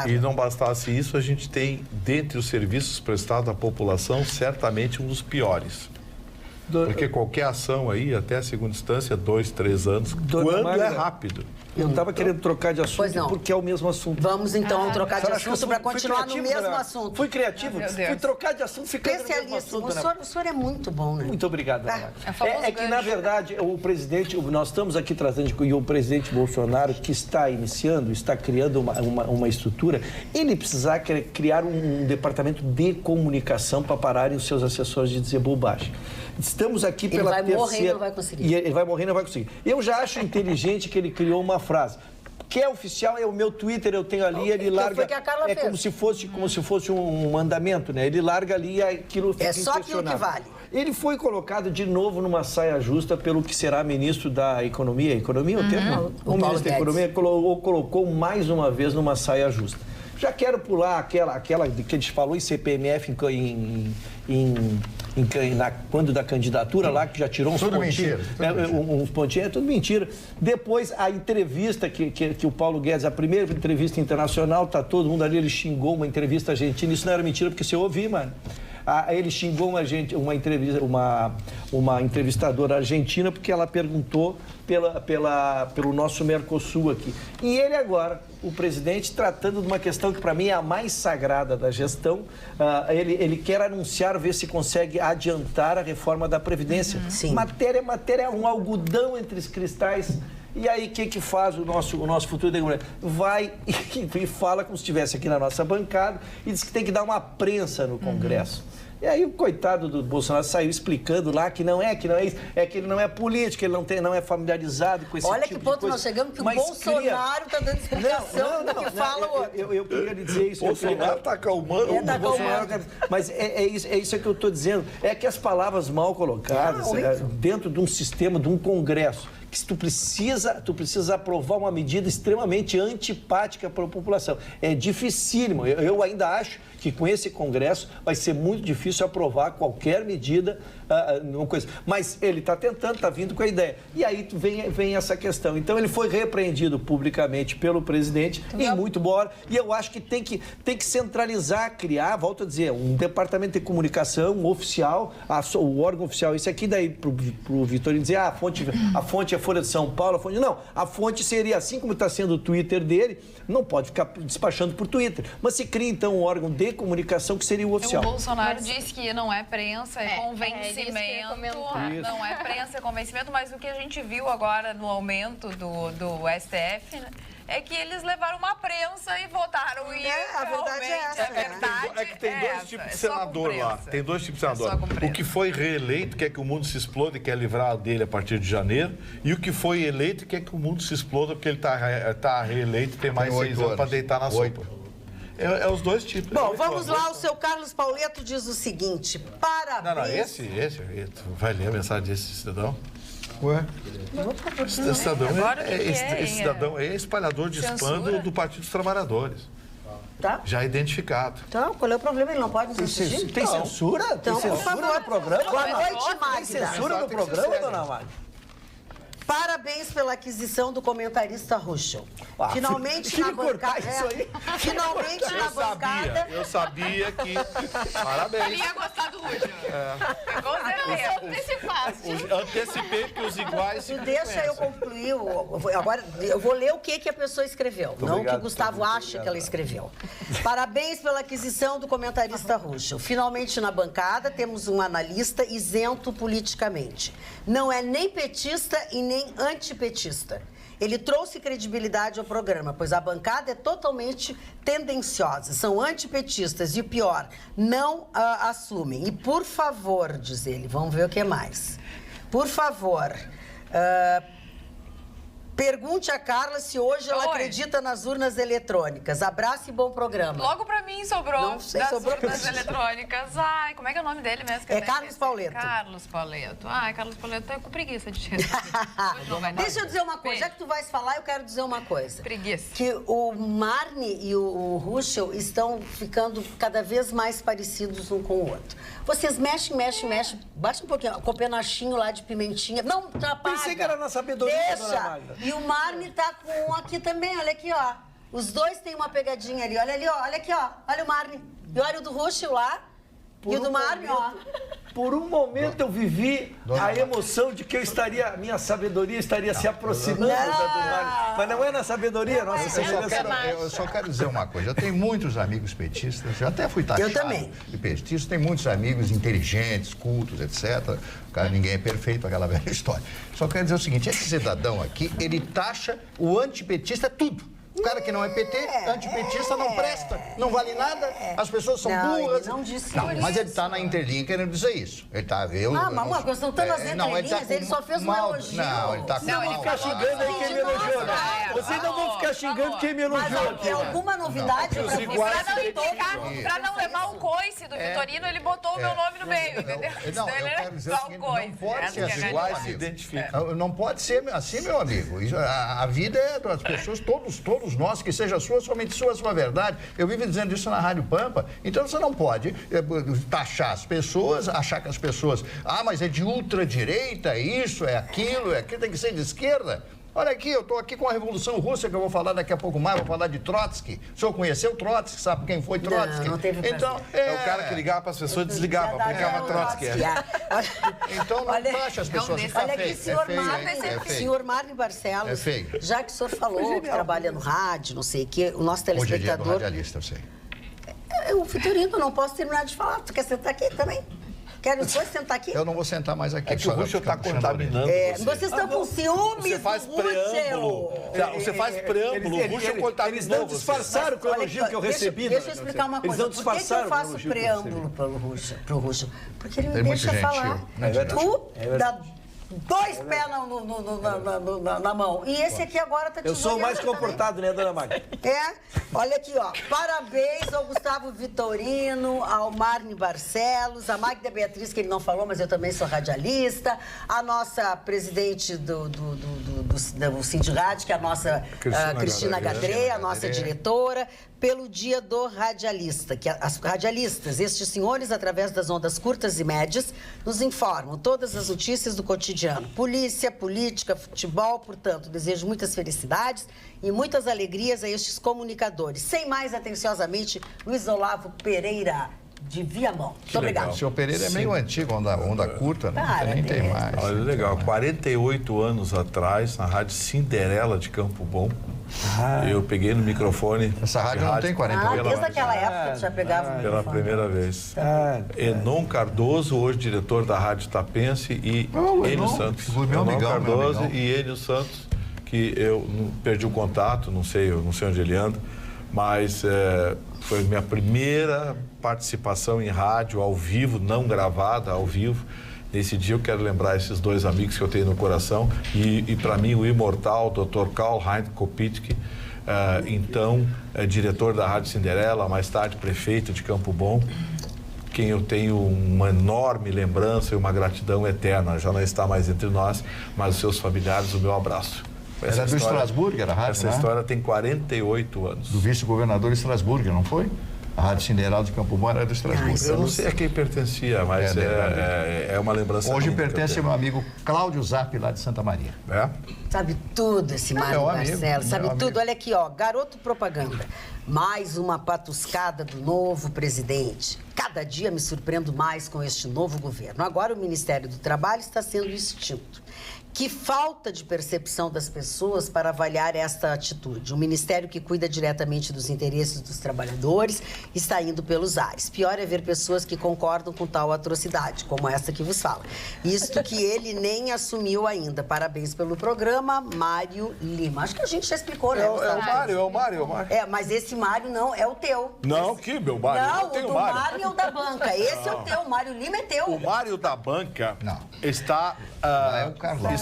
E não bastasse isso, a gente tem, dentre os serviços prestados à população, certamente um dos piores. Porque qualquer ação aí, até a segunda instância, 2, 3 anos, quando é rápido. Eu estava querendo trocar de assunto porque é o mesmo assunto. Vamos então trocar de assunto para continuar no mesmo assunto. Fui criativo, fui trocar de assunto, ficando no mesmo assunto. O senhor é muito bom, né? Muito obrigado, é que, na verdade, o presidente, nós estamos aqui trazendo, e o presidente Bolsonaro, que está iniciando, está criando uma estrutura, ele precisar criar um departamento de comunicação para pararem os seus assessores de dizer bobagem. Estamos aqui pela terceira... Ele vai morrer e não vai conseguir. E ele vai morrer e não vai conseguir. Eu já acho inteligente que ele criou uma frase. Que é oficial, é o meu Twitter, eu tenho ali, ele larga... Foi que a Carla fez. Como se fosse um mandamento, né? Ele larga ali e aquilo fica só aquilo que vale. Ele foi colocado de novo numa saia justa pelo que será ministro da Economia. Economia é o termo? O ministro da Economia colocou mais uma vez numa saia justa. Já quero pular aquela que a gente falou em CPMF quando da candidatura lá, que já tirou uns pontinhos. Uns pontinhos, é tudo mentira. Depois, a entrevista que o Paulo Guedes, a primeira entrevista internacional, tá todo mundo ali, ele xingou uma entrevista argentina. Isso não era mentira, porque você ouviu, mano. Ele xingou uma entrevistadora argentina porque ela perguntou pelo nosso Mercosul aqui. E ele agora, o presidente, tratando de uma questão que para mim é a mais sagrada da gestão, ele quer anunciar, ver se consegue adiantar a reforma da Previdência. Sim. Matéria, um algodão entre os cristais. E aí, o que faz o nosso futuro democrático? Vai e fala como se estivesse aqui na nossa bancada e diz que tem que dar uma prensa no Congresso. E aí o coitado do Bolsonaro saiu explicando lá que não é isso, é que ele não é político, ele não é familiarizado com esse tipo de coisa. Olha que ponto nós chegamos, que o Bolsonaro está dando explicação do que fala o outro. Eu queria lhe dizer isso. O Bolsonaro está acalmando. Mas é isso que eu estou dizendo. É que as palavras mal colocadas dentro de um sistema, de um Congresso, que tu precisa aprovar uma medida extremamente antipática para a população. É dificílimo. Eu ainda acho que com esse Congresso vai ser muito difícil aprovar qualquer medida, mas ele está tentando, está vindo com a ideia. E aí vem essa questão. Então ele foi repreendido publicamente pelo presidente, e muito boa hora. E eu acho que tem que centralizar, criar, volto a dizer, um departamento de comunicação oficial, o órgão oficial, isso aqui daí para o Vitorino dizer, a fonte é Folha de São Paulo, a fonte seria assim como está sendo o Twitter dele, não pode ficar despachando por Twitter, mas se cria então um órgão de comunicação que seria o oficial. O Bolsonaro disse que não é prensa, é convencimento, não é prensa, é convencimento, mas o que a gente viu agora no aumento do STF, né, é que eles levaram uma prensa e votaram e a verdade é essa. É que tem dois tipos de senador lá. Tem dois tipos de senador. O que foi reeleito quer que o mundo se exploda e quer livrar dele a partir de janeiro. E o que foi eleito quer que o mundo se exploda porque ele está reeleito e tem mais 6 anos para deitar na sopa. É os dois tipos. Bom, vamos lá. O seu Carlos Pauleto diz o seguinte. Parabéns. Não, esse. Vai ler a mensagem desse cidadão? Ué? Esse cidadão é espalhador de spam do Partido dos Trabalhadores. Tá. Já identificado. Então, qual é o problema? Ele não pode nos assistir? Tem censura? Então, tem censura no programa? Boa noite, Magda. Tem censura no programa, dona Magda? Parabéns pela aquisição do comentarista Ruschel. Finalmente na bancada. Finalmente na bancada. Eu sabia que. Parabéns. Ele ia gostar do Ruschel. Antecipei que os iguais. Deixa eu concluir. Agora eu vou ler o que a pessoa escreveu, não o que Gustavo acha que ela escreveu. Parabéns pela aquisição do comentarista Ruschel. Finalmente na bancada temos um analista isento politicamente. Não é nem petista e nem antipetista. Ele trouxe credibilidade ao programa, pois a bancada é totalmente tendenciosa. São antipetistas e o pior, não assumem. E por favor, diz ele, vamos ver o que mais. Por favor, Pergunte a Carla se hoje ela acredita nas urnas eletrônicas. Abraço e bom programa. Logo pra mim sobrou. Não sei, das sobrou urnas eletrônicas. Ai, como é que é o nome dele mesmo? Carlos Pauleto. Carlos Pauleto. Ai, Carlos Pauleto, tô com preguiça de te Deixa eu dizer uma coisa. Já que tu vais falar, eu quero dizer uma coisa. Preguiça. Que o Marne e o Ruschel estão ficando cada vez mais parecidos um com o outro. Vocês mexem. Baixa um pouquinho. Com o penachinho lá de pimentinha. Não, apaga. Pensei que era na sabedoria da dona Deixa. Magda. E o Marne tá com um aqui também, olha aqui, ó. Os dois têm uma pegadinha ali, olha ali, ó. Olha aqui, ó. Olha o Marne. E olha o do Ruschel lá. E o do Marne, ó. Por um momento eu vivi a emoção de que a minha sabedoria estaria se aproximando da do Mário. Mas não é na sabedoria, nossa sabedoria. Eu só quero dizer uma coisa. Eu tenho muitos amigos petistas, eu até fui taxado de petista. Tenho muitos amigos inteligentes, cultos, etc. Cara, ninguém é perfeito, aquela velha história. Só quero dizer o seguinte, esse cidadão aqui, ele taxa o antipetista tudo. O cara que não é PT, antipetista, não presta, não vale nada, as pessoas são burras. Ele não disse mas ele está na interlinha querendo dizer isso. Ele está... mas uma coisa, estão nas entrelinhas, ele só fez um elogio. Não, ele está com... Não, ele fica xingando aí quem me elogiou, né? Vocês não vão ficar xingando quem me elogiou aqui. Tem alguma novidade pra você? Pra não levar o coice do Vitorino, ele botou o meu nome no meio, entendeu? Não, eu quero dizer o seguinte, não pode ser assim, iguais se identificam. Não pode ser assim, meu amigo. A vida é das pessoas, todos nós, que seja sua, somente sua verdade. Eu vivo dizendo isso na Rádio Pampa. Então você não pode taxar as pessoas, achar que as pessoas... mas é de ultradireita, isso, é aquilo, tem que ser de esquerda. Olha aqui, eu estou aqui com a Revolução Russa, que eu vou falar daqui a pouco mais, vou falar de Trotsky. O senhor conheceu Trotsky, sabe quem foi Trotsky? Não teve então, é o cara que ligava para as pessoas e desligava, aplicava Trotsky. Então não taxa as pessoas. Olha aqui, senhor Marne Barcelos, já que o senhor falou que trabalha no rádio, não sei o quê, o nosso telespectador... Hoje é dia do radialista, eu sei. O Vitorino, não posso terminar de falar. Tu quer sentar aqui também? Quer depois sentar aqui? Eu não vou sentar mais aqui. É que o Ruschel está contaminando vocês estão com ciúmes Você faz preâmbulo. Você faz preâmbulo. O Ruschel contaminou. Eles não disfarçaram com o elogio que eu recebi. Deixa eu explicar uma coisa. Por que eu faço preâmbulo pro Ruschel? Porque ele me deixa falar. Tu dá 2 pés na mão. E esse aqui agora tá te Eu sou o mais comportado, né, dona Magda? Olha aqui, ó. Parabéns ao Gustavo Vitorino, ao Marne Barcelos, a Magda Beatriz, que ele não falou, mas eu também sou radialista, a nossa presidente do Sindirádio, que é a nossa Cristina Gadreia, a nossa diretora, pelo Dia do Radialista, que as radialistas, estes senhores, através das ondas curtas e médias, nos informam todas as notícias do cotidiano. Polícia, política, futebol, portanto, desejo muitas felicidades e muitas alegrias a estes comunicadores. Sem mais, atenciosamente, Luiz Olavo Pereira, de Viamão. Muito obrigado. O senhor Pereira é meio antigo, onda curta, né? Nem tem mais. Olha, legal. 48 anos atrás, na Rádio Cinderela de Campo Bom, eu peguei no microfone. Essa rádio não tem 48 anos. Desde aquela época tu já pegava o microfone. Pela primeira vez. Enon Cardoso, hoje diretor da Rádio Tapense, e Enio Santos. Enon Cardoso e Enio Santos, que eu perdi o contato, não sei onde ele anda, mas foi minha primeira participação em rádio ao vivo, não gravada, ao vivo. Nesse dia eu quero lembrar esses 2 amigos que eu tenho no coração e para mim o imortal Dr. Karl-Heinz Kopitschke, então diretor da Rádio Cinderela, mais tarde prefeito de Campo Bom, quem eu tenho uma enorme lembrança e uma gratidão eterna. Já não está mais entre nós, mas os seus familiares, o meu abraço. Era do Estrasburgo, era a rádio, Essa história tem 48 anos. Do vice-governador Estrasburgo, não foi? A Rádio Cinderela de Campo Bom era do Estrasburgo. Eu não sei a quem pertencia, mas é uma lembrança. Hoje pertence ao meu amigo Cláudio Zap, lá de Santa Maria. Sabe tudo esse Mário Barcelos, sabe tudo. Olha aqui, ó, garoto propaganda. Mais uma patuscada do novo presidente. Cada dia me surpreendo mais com este novo governo. Agora o Ministério do Trabalho está sendo extinto. Que falta de percepção das pessoas para avaliar esta atitude. Um ministério que cuida diretamente dos interesses dos trabalhadores está indo pelos ares. Pior é ver pessoas que concordam com tal atrocidade, como essa que vos fala. Isto que ele nem assumiu ainda. Parabéns pelo programa, Mário Lima. Acho que a gente já explicou, né? É o Mário. Mas esse Mário não é o teu. Não, que meu Mário? Não, o do Mário Mário da Banca. Esse é o teu, o Mário Lima é teu. O Mário da Banca Não. está, É o Carlão.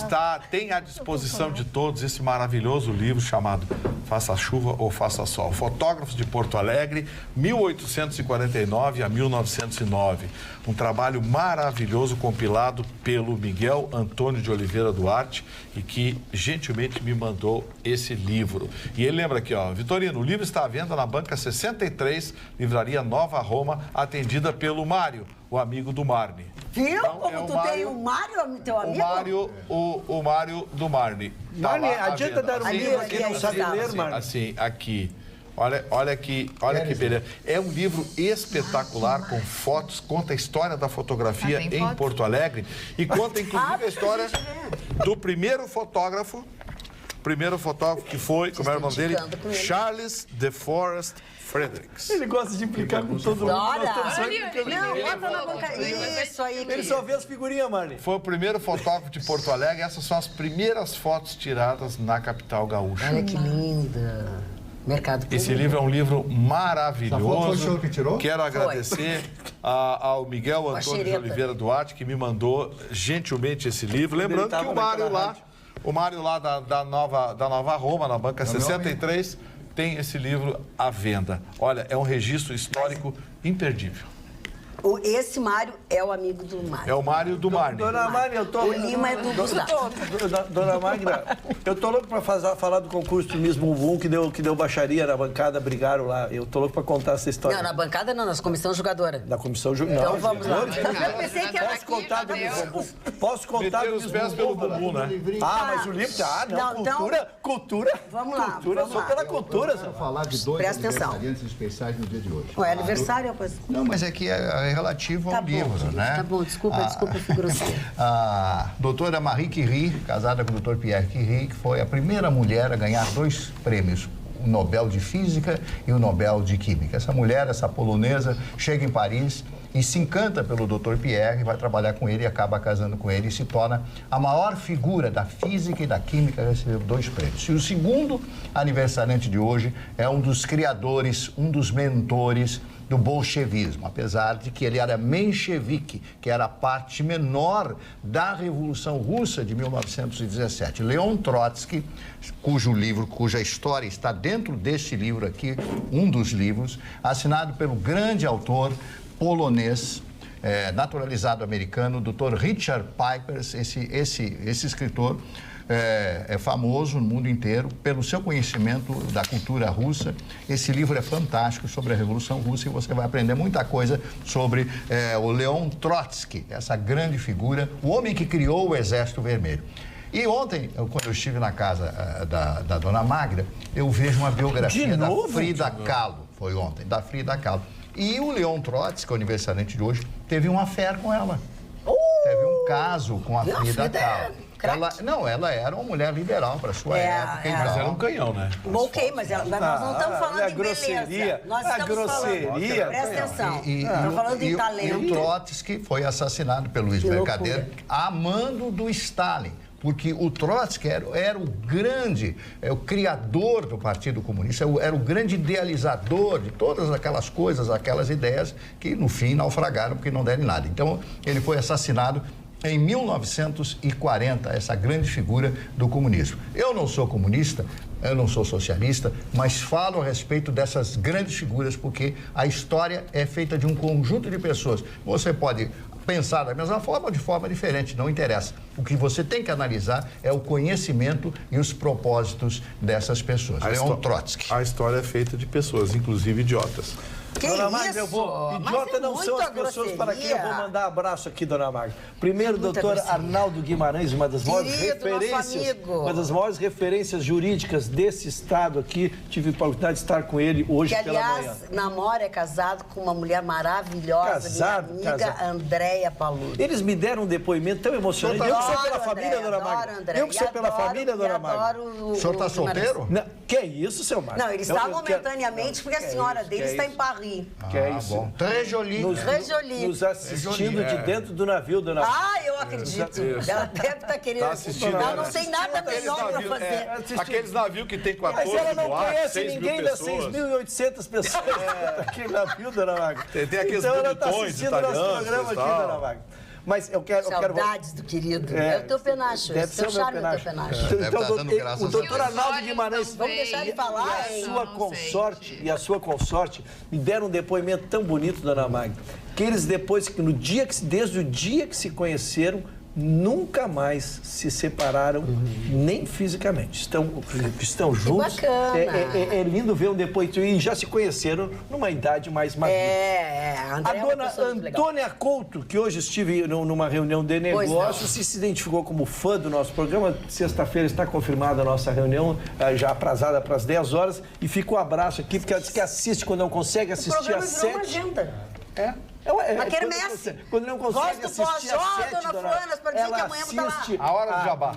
tem à disposição de todos esse maravilhoso livro chamado Faça Chuva ou Faça Sol. Fotógrafos de Porto Alegre, 1849 a 1909. Um trabalho maravilhoso compilado pelo Miguel Antônio de Oliveira Duarte e que gentilmente me mandou esse livro. E ele lembra aqui, ó, Vitorino, o livro está à venda na Banca 63, Livraria Nova Roma, atendida pelo Mário, o amigo do Marne. Viu Então, como tu tem o Mário, teu amigo? O Mário do Marne. Tá Marne, lá à adianta venda. dar um livro a quem não sabe ler, Marne. Assim, aqui. Olha que beleza. É um livro espetacular, com fotos, conta a história da fotografia em fotos? Porto Alegre e conta, inclusive, a história do primeiro fotógrafo que foi, como era o nome dele? Charles de Forest Fredericks. Ele gosta de implicar com todo mundo. Olha, Nós estamos implicando não, com bota na banca. Isso aí, ele só vê as figurinhas, Marne. Foi o primeiro fotógrafo de Porto Alegre. Essas são as primeiras fotos tiradas na capital gaúcha. Olha que linda. Mercado Público. Esse livro é um livro maravilhoso. Essa foto foi o senhor que tirou? Quero agradecer ao Miguel Antônio de Oliveira Duarte, que me mandou gentilmente esse livro. Lembrando que o Mário lá da Nova Roma, na Banca 63, tem esse livro à venda. Olha, é um registro histórico imperdível. Esse Mário é o amigo do Mário. É o Mário do Marne. Dona Magda, eu tô... O Lima é do Gustavo. Dona Magda, eu tô louco pra falar do concurso do Miss Bumbum que deu baixaria na bancada, brigaram lá. Eu tô louco pra contar essa história. Não, na bancada não, nas comissão jogadora. Na comissão Então vamos lá. Eu pensei que era Posso contar do Miss Bumbum? Posso contar Meter do os Miss pés pelo bumbum, né? Mas o livro... Não, então- Cultura. Vamos lá, Cultura, vamos sou lá. pela cultura. Vou falar de dois Presta atenção. aniversariantes especiais no dia de hoje. Ué, aniversário, pois. Não, mas é que é relativo Tá ao bom, livro, gente, né? tá bom, desculpa, eu fui grosseira. A doutora Marie Curie, casada com o doutor Pierre Curie, que foi a primeira mulher a ganhar 2 prêmios, o Nobel de Física e o Nobel de Química. Essa mulher, essa polonesa, chega em Paris e se encanta pelo doutor Pierre, vai trabalhar com ele e acaba casando com ele e se torna a maior figura da física e da química a receber 2 prêmios. E o segundo aniversariante de hoje é um dos criadores, um dos mentores do bolchevismo, apesar de que ele era menchevique, que era a parte menor da Revolução Russa de 1917. Leon Trotsky, cuja história está dentro desse livro aqui, um dos livros, assinado pelo grande autor polonês, naturalizado americano, Dr. Richard Pipers. Esse escritor é famoso no mundo inteiro pelo seu conhecimento da cultura russa. Esse livro é fantástico sobre a Revolução Russa e você vai aprender muita coisa sobre o Leon Trotsky, essa grande figura, o homem que criou o Exército Vermelho. E ontem, quando eu estive na casa da dona Magda, eu vejo uma biografia da Frida Kahlo. Foi ontem, da Frida Kahlo. E o Leon Trotsky, o aniversariante de hoje, teve uma affair com ela. Teve um caso com a Frida Kahlo. Ela era uma mulher liberal para sua época. Mas era um canhão, né? Ok, mas nós não estamos falando de beleza. Nós estamos falando... Presta atenção. Estamos falando de talento. E o Trotsky foi assassinado pelo Luiz Mercader a mando do Stalin. Porque o Trotsky era o grande, o criador do Partido Comunista, era o grande idealizador de todas aquelas coisas, aquelas ideias que, no fim, naufragaram porque não deram em nada. Então, ele foi assassinado em 1940, essa grande figura do comunismo. Eu não sou comunista, eu não sou socialista, mas falo a respeito dessas grandes figuras porque a história é feita de um conjunto de pessoas. Você pode pensar da mesma forma ou de forma diferente, não interessa. O que você tem que analisar é o conhecimento e os propósitos dessas pessoas. Leon Trotsky. A história é feita de pessoas, inclusive idiotas. Que Dona isso? Magda, idiota não são as pessoas para quem eu vou mandar abraço aqui, dona Magda. Primeiro, doutor Arnaldo Guimarães, uma das maiores referências jurídicas desse estado aqui. Tive a oportunidade de estar com ele hoje pela manhã. Que, aliás, namora, é casado com uma mulher maravilhosa, minha amiga Andréia Paludi. Eles me deram um depoimento tão emocionante. Eu que sou pela família, dona Magda. Eu que sou pela família, dona Magda. O senhor está solteiro? Não, que isso, seu Magda? Não, ele está momentaneamente porque a senhora dele está em Paris. Trejoli. Que é isso. Bom. Trejoli. Nos assistindo de dentro do navio, dona Magda. Ah, eu acredito. Ela deve estar querendo. Tá assistindo, Ela né? não tem nada melhor para fazer. Aqueles navios que tem 14 Mas ela não no ar, conhece 6 mil ninguém das pessoas. 6.800 pessoas daquele navio, dona Magda. Tem aqueles então ela está bonitões assistindo o nosso italianos programa e aqui, tal. dona Magda. Mas eu quero... Saudades do querido. É o teu penacho. Deve ser o meu penacho. Deve estar dando graças o a doutor Deus. Arnaldo Guimarães... Vamos deixar ele falar, E hein? a sua consorte me deram um depoimento tão bonito, dona Magda, que eles depois, desde o dia que se conheceram, nunca mais se separaram, nem fisicamente. Estão juntos. bacana. É lindo ver um depoimento. E já se conheceram numa idade mais madura. A A André é uma dona pessoa muito legal. Antônia Couto, que hoje estive numa reunião de Pois negócios, se identificou como fã do nosso programa. Sexta-feira está confirmada a nossa reunião, já aprazada para as 10 horas. E fica o abraço aqui, porque ela diz que assiste quando não consegue O assistir programa às virou uma 7. agenda. Uma quermesse. Quando não consegue Gosto, assistir às 7, dona Fulana, para dizer que amanhã vou estar lá. assiste A hora do jabá.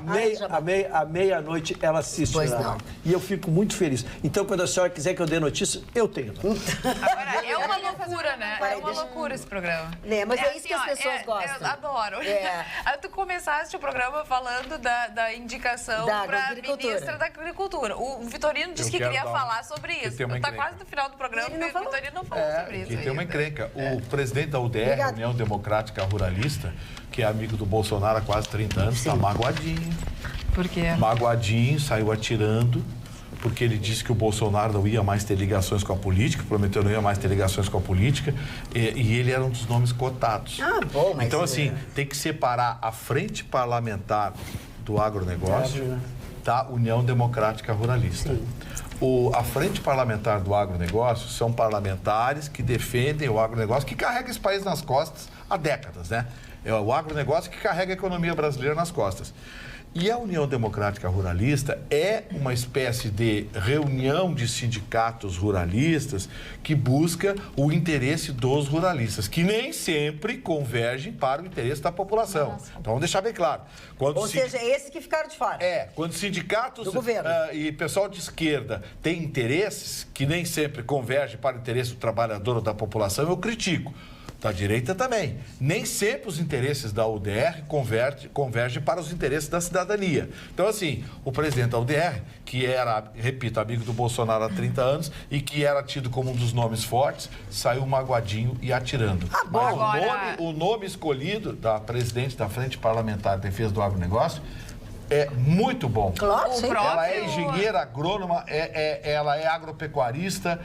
à meia-noite ela assiste. Pois dona não. Magda. E eu fico muito feliz. Então, quando a senhora quiser que eu dê notícia, eu tenho. Agora, é uma loucura, né? É uma loucura esse programa. É, mas é isso que as assim, pessoas gostam. Eu adoro. É. Aí tu começaste o programa falando da indicação Da para agricultura. ministra da Agricultura. O Vitorino disse que quero queria dar falar sobre isso. tem uma Tá encrenca. quase no final do programa Ele não e o falou. Vitorino não falou sobre isso. E tem uma ainda. encrenca. O presidente da UDR, Obrigada. União Democrática Ruralista, que é amigo do Bolsonaro há quase 30 anos, está magoadinho. Por quê? Magoadinho, saiu atirando, porque ele disse que o Bolsonaro não ia mais ter ligações com a política, prometeu não ia mais ter ligações com a política, e ele era um dos nomes cotados. Ah, bom, mas... Então, assim, tem que separar a frente parlamentar do agronegócio da União Democrática Ruralista. A frente parlamentar do agronegócio são parlamentares que defendem o agronegócio, que carrega esse país nas costas há décadas, né? É o agronegócio que carrega a economia brasileira nas costas. E a União Democrática Ruralista é uma espécie de reunião de sindicatos ruralistas que busca o interesse dos ruralistas, que nem sempre convergem para o interesse da população. Então, vamos deixar bem claro. Ou seja, esses que ficaram de fora. Quando sindicatos Do governo. E pessoal de esquerda têm interesses que nem sempre convergem para o interesse do trabalhador ou da população, eu critico. Da direita também. Nem sempre os interesses da UDR convergem para os interesses da cidadania. Então, assim, o presidente da UDR, que era, repito, amigo do Bolsonaro há 30 anos e que era tido como um dos nomes fortes, saiu magoadinho e atirando. Mas Agora... o nome escolhido da presidente da Frente Parlamentar de Defesa do Agronegócio é muito bom. Claro, sim. Ela é engenheira agrônoma, ela é agropecuarista,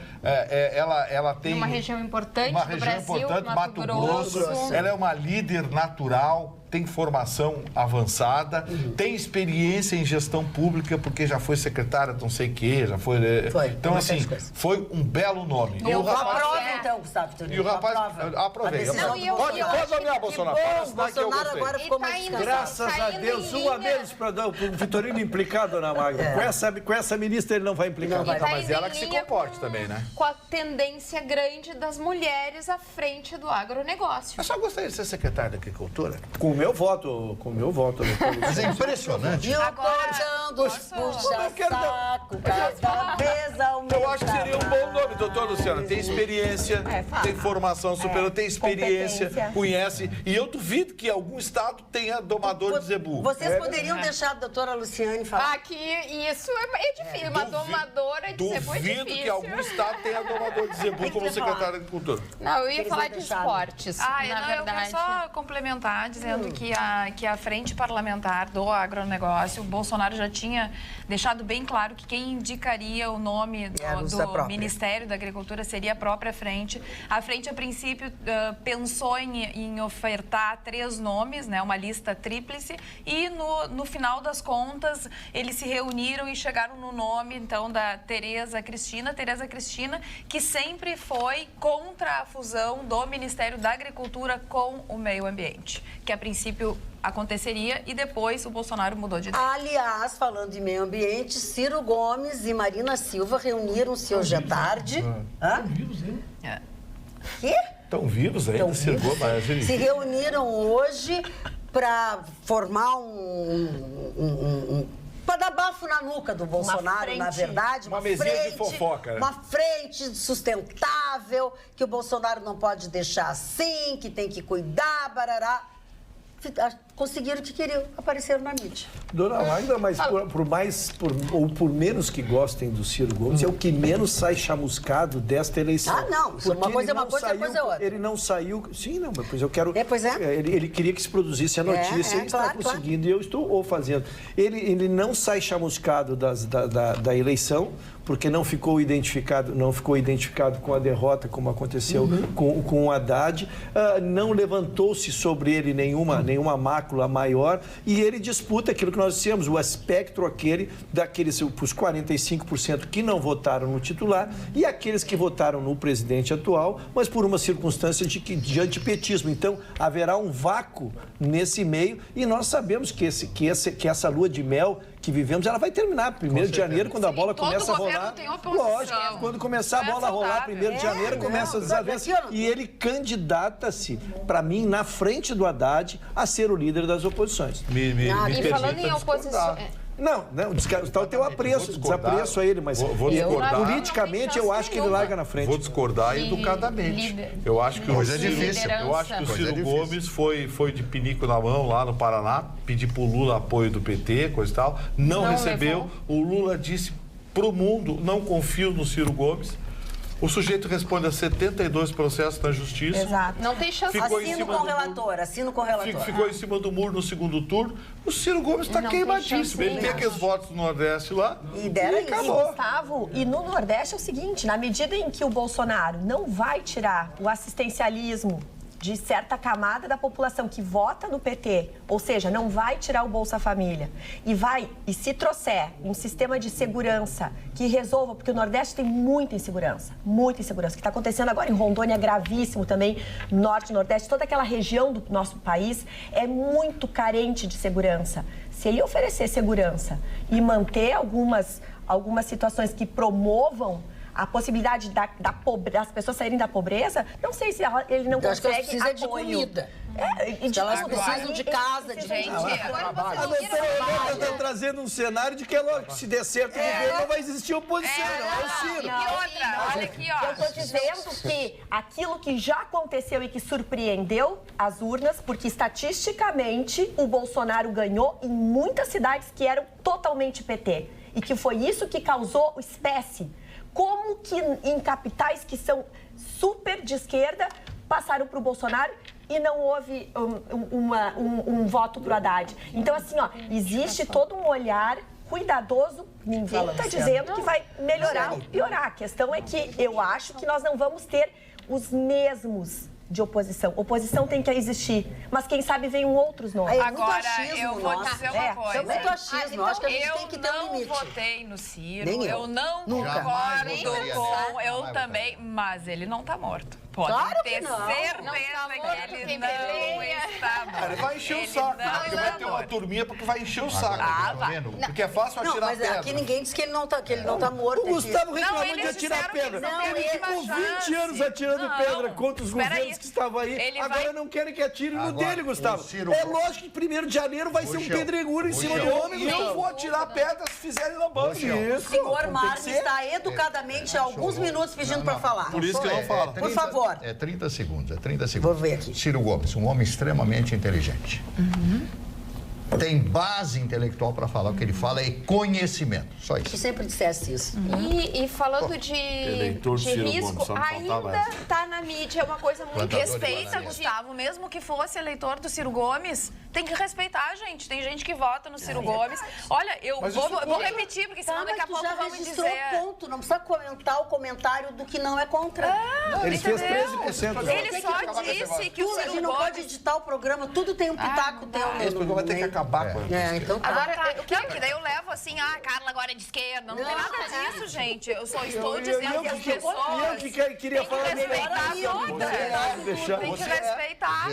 ela tem... Uma região importante uma do região Brasil, importante, Mato Grosso. Ela é uma líder natural, tem formação avançada, tem experiência em gestão pública, porque já foi secretária de não sei o quê, já foi... Foi, Então, uma assim, série de coisas. foi um belo nome. Eu aprovo, então, Gustavo Vitorino. E o rapaz, Aprova. aprovei. A decisão Não, do e eu- Pode Bolsonaro. nomear Que Bolsonaro. bom, Pode assinar que eu Bolsonaro gostei. agora ficou E tá mais indo- descansado. Graças a Saindo Deus, em uma linha. vez para o Vitorino implicar, dona Magda. Com essa ministra ele não vai implicar. Não vai. Tá Mas indo ela em que se linha comporte com- também, né? Com a tendência grande das mulheres à frente do agronegócio. Eu só gostaria de ser secretário da Agricultura. Com o meu voto, doutor Mas é impressionante. E eu Agora, tô odiando os posso- puxa-saco, cada vez aumenta. Eu acho que seria um bom nome, doutor Luciano. Tem experiência, tem formação superior, tem experiência, competência. conhece. E eu duvido que algum estado tenha domador de zebu. Vocês poderiam deixar a doutora Luciane falar? Aqui, isso é difícil. Uma domadora de zebu é Duvido difícil. que algum estado tenha domador de zebu como secretário da Agricultura. Não, eu ia Eles falar não de deixaram. esportes, Ah, na eu quero verdade. só complementar dizendo que a frente parlamentar do agronegócio, o Bolsonaro já tinha deixado bem claro que quem indicaria o nome Era do da própria. Ministério da Agricultura seria a própria frente. A frente, a princípio, pensou em ofertar 3 nomes, né, uma lista tríplice, e no final das contas eles se reuniram e chegaram no nome, então, da Tereza Cristina, que sempre foi contra a fusão do Ministério da Agricultura com o meio ambiente, que a princípio aconteceria e depois o Bolsonaro mudou de ideia. Aliás, falando de meio ambiente, Ciro Gomes e Marina Silva reuniram-se hoje à tarde. Hã? É. Quê? Estão vivos ainda, Estão vivos? Se reuniram hoje para formar para dar bafo na nuca do Bolsonaro, na verdade. Uma mesinha de fofoca, né? Uma frente sustentável, que o Bolsonaro não pode deixar assim, que tem que cuidar, barará. Conseguiram o que queriam, apareceram na mídia. Dona Magda, mas por menos que gostem do Ciro Gomes, é o que menos sai chamuscado desta eleição. Ah, não. Uma coisa é uma coisa, outra coisa é outra. Ele não saiu... Sim, não, mas eu quero... Pois é. Ele queria que se produzisse a notícia, ele está conseguindo e eu estou fazendo. Ele não sai chamuscado da eleição, porque não ficou identificado com a derrota, como aconteceu com o Haddad, não levantou-se sobre ele nenhuma mácula maior, e ele disputa aquilo que nós dissemos, o espectro daqueles os 45% que não votaram no titular e aqueles que votaram no presidente atual, mas por uma circunstância de antipetismo. Então, haverá um vácuo nesse meio, e nós sabemos que essa lua de mel que vivemos, ela vai terminar 1º de janeiro, quando a bola começa a rolar. Lógico, quando começar a bola a rolar 1º de janeiro, começa as desavenças. E ele candidata-se, para mim, na frente do Haddad, a ser o líder das oposições. E falando em oposição... Não, está o teu desapreço a ele, mas politicamente eu acho que ele larga na frente. Vou discordar educadamente. Eu acho que hoje é difícil. Eu acho que o Ciro Gomes foi de pinico na mão lá no Paraná, pedir pro Lula apoio do PT, coisa e tal, não recebeu. O Lula disse pro mundo, não confio no Ciro Gomes. O sujeito responde a 72 processos na justiça. Exato. Não tem chance. Assino com o relator. Ficou em cima do muro no segundo turno. O Ciro Gomes está queimadíssimo. Ele tem aqueles votos no Nordeste lá e acabou. Gustavo, e no Nordeste é o seguinte, na medida em que o Bolsonaro não vai tirar o assistencialismo de certa camada da população que vota no PT, ou seja, não vai tirar o Bolsa Família, e se trouxer um sistema de segurança que resolva, porque o Nordeste tem muita insegurança. O que está acontecendo agora em Rondônia é gravíssimo também, Norte e Nordeste, toda aquela região do nosso país é muito carente de segurança. Se ele oferecer segurança e manter algumas situações que promovam a possibilidade das pessoas saírem da pobreza, não sei se ele não consegue apoio. Precisa de comida. Elas precisam de casa, de gente. Agora está trazendo um cenário de que se der certo o governo, não vai existir oposição, não é o Ciro. E outra, olha aqui, ó. Eu estou dizendo que aquilo que já aconteceu e que surpreendeu as urnas, porque estatisticamente o Bolsonaro ganhou em muitas cidades que eram totalmente PT. E que foi isso que causou o espécie. Como que em capitais que são super de esquerda passaram para o Bolsonaro e não houve um voto para o Haddad? Então, assim, ó, existe todo um olhar cuidadoso. Ninguém está dizendo que vai melhorar ou piorar. A questão é que eu acho que nós não vamos ter os mesmos de oposição. Oposição tem que existir, mas quem sabe vem outros nomes. Agora, eu vou dizer uma coisa. É muito achismo. Eu acho que a gente tem que ter um limite. Eu não votei no Ciro, Nem eu não concordo com... Eu também, mas ele não está morto. Pode ter certeza que ele não está morto. Ele vai encher o saco, porque vai ter uma turminha porque vai encher o saco. Porque é fácil atirar pedra. Mas aqui ninguém diz que ele não está morto. O Gustavo reclamou de atirar pedra. Ele ficou 20 anos atirando pedra contra os governos que estavam aí. Agora não querem que atire no dele, Gustavo. É lógico que 1º de janeiro vai ser um pedregulho em cima do homem. E eu vou atirar pedra se fizerem na banca. O senhor Marne está educadamente há alguns minutos pedindo para falar. Por isso que eu não falo. Por favor. É 30 segundos. Vou ver aqui. Ciro Gomes, um homem extremamente inteligente. Tem base intelectual para falar. O que ele fala é conhecimento. Só isso. Tu sempre dissesse isso. E falando de risco, ainda está na mídia, é uma coisa muito... Respeita, Gustavo, mesmo que fosse eleitor do Ciro Gomes, tem que respeitar, gente. Tem gente que vota no Ciro Gomes. Olha, eu vou repetir, porque senão daqui a pouco vamos dizer... ponto, não precisa comentar o comentário do que não é contra. Ele fez 13%. Ele só disse que o Ciro Gomes... não pode editar o programa, tudo tem um pitaco teu. Esse programa vai ter que acabar com isso. Então tá. Agora, que daí eu levo assim, Carla agora é de esquerda. Não tem nada disso, gente. Eu só estou dizendo que as pessoas... Eu que queria falar melhor. Tem que respeitar.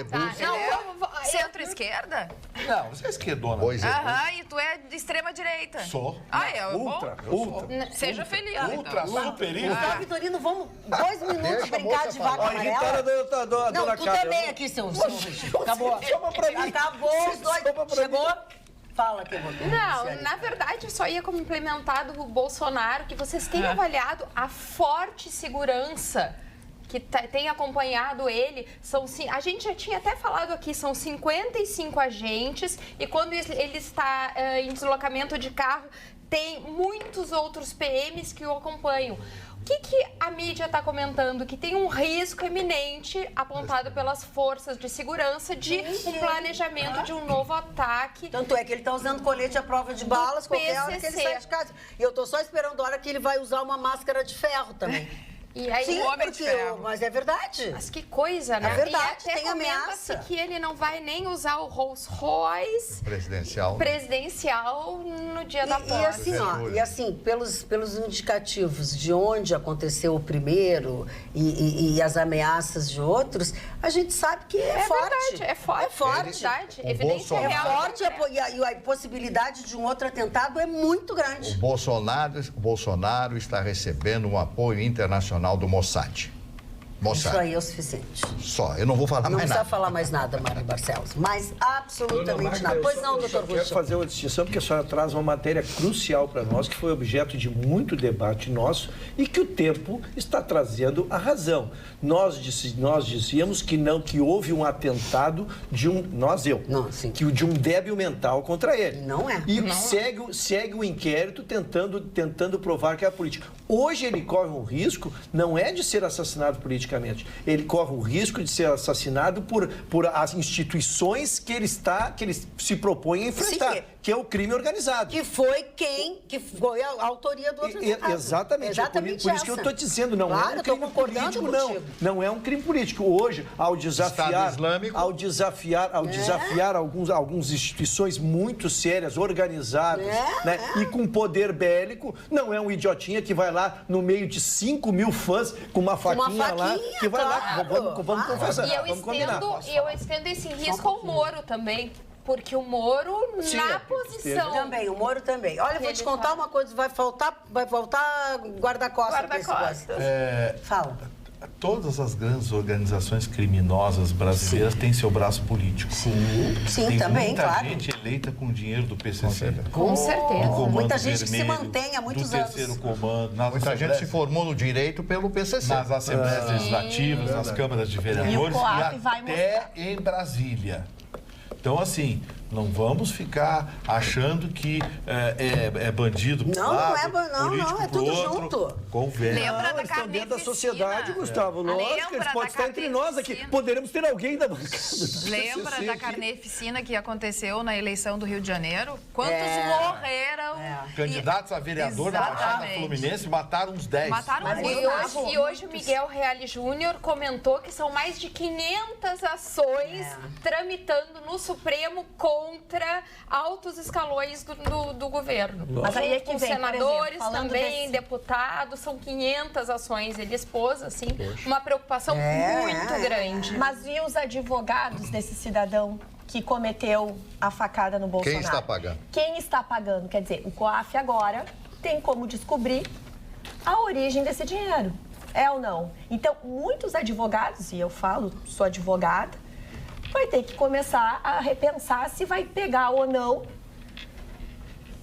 Centro-esquerda? Não, você é esquerdona. Pois é. E tu é de extrema-direita. Sou. Ultra. Seja feliz. Ultra, super. Gustavo Vitorino, vamos 2 minutos brincar de vaca amarela. Não, tu também aqui, seu Acabou. Chama pra mim. Acabou os dois. Chegou? Fala que eu vou Não, na verdade, eu só ia complementar do Bolsonaro, que vocês têm avaliado a forte segurança que tem acompanhado ele. A gente já tinha até falado aqui, são 55 agentes, e quando ele está em deslocamento de carro, tem muitos outros PMs que o acompanham. O que a mídia está comentando? Que tem um risco iminente apontado pelas forças de segurança de um planejamento de um novo ataque. Tanto é que ele está usando colete à prova de balas qualquer hora que ele sai de casa. E eu estou só esperando a hora que ele vai usar uma máscara de ferro também. E aí, sim, mas é verdade. Mas que coisa, né? É verdade, e até tem ameaça. Que ele não vai nem usar o Rolls Royce presidencial no dia da posse. E assim, pelos indicativos de onde aconteceu o primeiro e as ameaças de outros, a gente sabe que é forte. Verdade, é forte. É forte. Verdade. Evidência real. É forte e a possibilidade de um outro atentado é muito grande. O Bolsonaro está recebendo um apoio internacional do Mossad. Isso aí é o suficiente. Só, eu não vou falar mais nada. Não precisa falar mais nada, Mário Barcelos. Mas absolutamente nada. Pois não, doutor Russo. Eu quero fazer uma distinção, porque a senhora traz uma matéria crucial para nós, que foi objeto de muito debate nosso e que o tempo está trazendo a razão. Nós dizíamos que houve um atentado de um... de um débil mental contra ele. Não é. E segue o inquérito tentando provar que é a política. Hoje ele corre um risco, não é de ser assassinado politicamente, ele corre o risco de ser assassinado por as instituições que ele se propõe a enfrentar, que é o crime organizado. Que foi a autoria do outro atentado. Exatamente. Por isso que eu estou dizendo, não é um crime político, não. Não é um crime político. Hoje, ao desafiar algumas instituições muito sérias, organizadas, e com poder bélico, não é um idiotinha que vai lá no meio de 5 mil fãs com uma faquinha lá, que vai lá, vamos confessar, vamos combinar. E eu estendo esse risco ao Moro também. Porque o Moro, na posição... Também, o Moro também. Olha, eu vou te contar uma coisa, vai voltar guarda-costas pra esse negócio. Fala. Todas as grandes organizações criminosas brasileiras têm seu braço político. Sim, tem também, claro. Tem muita gente eleita com dinheiro do PCC. Com certeza. Muita gente vermelho, que se mantém há muitos anos. Do terceiro comando. Muita gente se formou no direito pelo PCC. Nas assembleias legislativas, nas câmaras de vereadores e até em Brasília. Então, assim, não vamos ficar achando que é bandido pro lado, político é tudo junto. Conversa. Lembra da estão dentro da sociedade, Gustavo. Lógico, eles podem estar entre nós aqui. Poderemos ter alguém da bancada. Lembra da carneficina que aconteceu na eleição do Rio de Janeiro? Quantos morreram? Candidatos a vereador na Baixada Fluminense mataram uns 10. E hoje o Miguel Reale Júnior comentou que são mais de 500 ações tramitando no Supremo contra altos escalões do governo. Mas aí é que vem, senadores por exemplo, também, deputados, são 500 ações. Ele expôs, assim, uma preocupação muito grande. Mas e os advogados desse cidadão que cometeu a facada no Bolsonaro? Quem está pagando? Quem está pagando? Quer dizer, o COAF agora tem como descobrir a origem desse dinheiro. É ou não? Então, muitos advogados, e eu falo, sou advogada, vai ter que começar a repensar se vai pegar ou não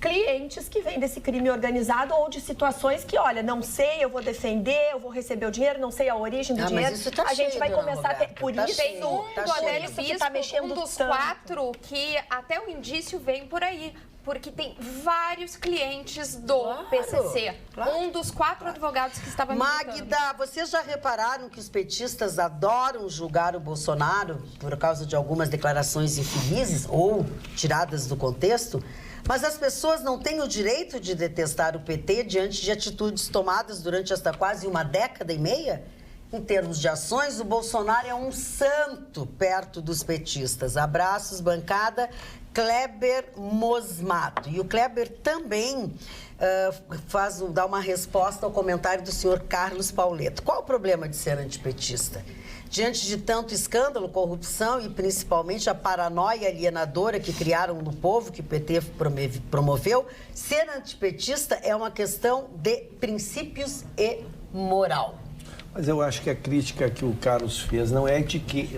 clientes que vêm desse crime organizado ou de situações que, olha, não sei, eu vou defender, eu vou receber o dinheiro, não sei a origem do dinheiro. Mas isso tá a gente vai começar a ter... Por isso, tem um do Adélio Bispo, tá mexendo um dos tanto. 4 que até o indício vem por aí. Porque tem vários clientes do PCC. Um dos 4 advogados que estava Magda, vocês já repararam que os petistas adoram julgar o Bolsonaro por causa de algumas declarações infelizes ou tiradas do contexto? Mas as pessoas não têm o direito de detestar o PT diante de atitudes tomadas durante esta quase uma década e meia? Em termos de ações, o Bolsonaro é um santo perto dos petistas. Abraços, bancada. Kleber Mosmato. E o Kleber também dá uma resposta ao comentário do senhor Carlos Pauleto. Qual o problema de ser antipetista? Diante de tanto escândalo, corrupção e principalmente a paranoia alienadora que criaram no povo, que o PT promoveu, ser antipetista é uma questão de princípios e moral. Mas eu acho que a crítica que o Carlos fez não é de que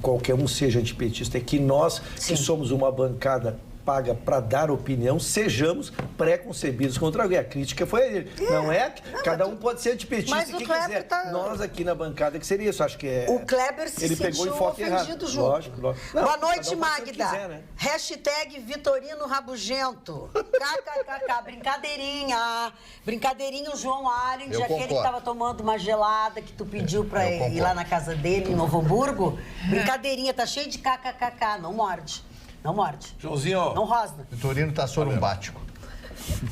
qualquer um seja antipetista, é que nós, que somos uma bancada paga para dar opinião, sejamos preconcebidos contra alguém. A crítica foi a ele. Não é? Cada um pode ser antipetista Mas quem o Kleber quiser. tá... Nós aqui na bancada que seria isso. Acho que é... O Kleber se ele sentiu pegou o enfoque ofendido errado. junto. Lógico. Não, Boa noite, Magda. Quiser, né? Hashtag Vitorino Rabugento. KKKK, brincadeirinha. Brincadeirinha, o João Arendt, Eu aquele que concordo. estava tomando uma gelada que tu pediu pra Eu ir lá na casa dele, em Novo Hamburgo. Brincadeirinha, tá cheio de KKKK, não morde. Não morde. Joãozinho, Não rosna. Vitorino está sorumbático.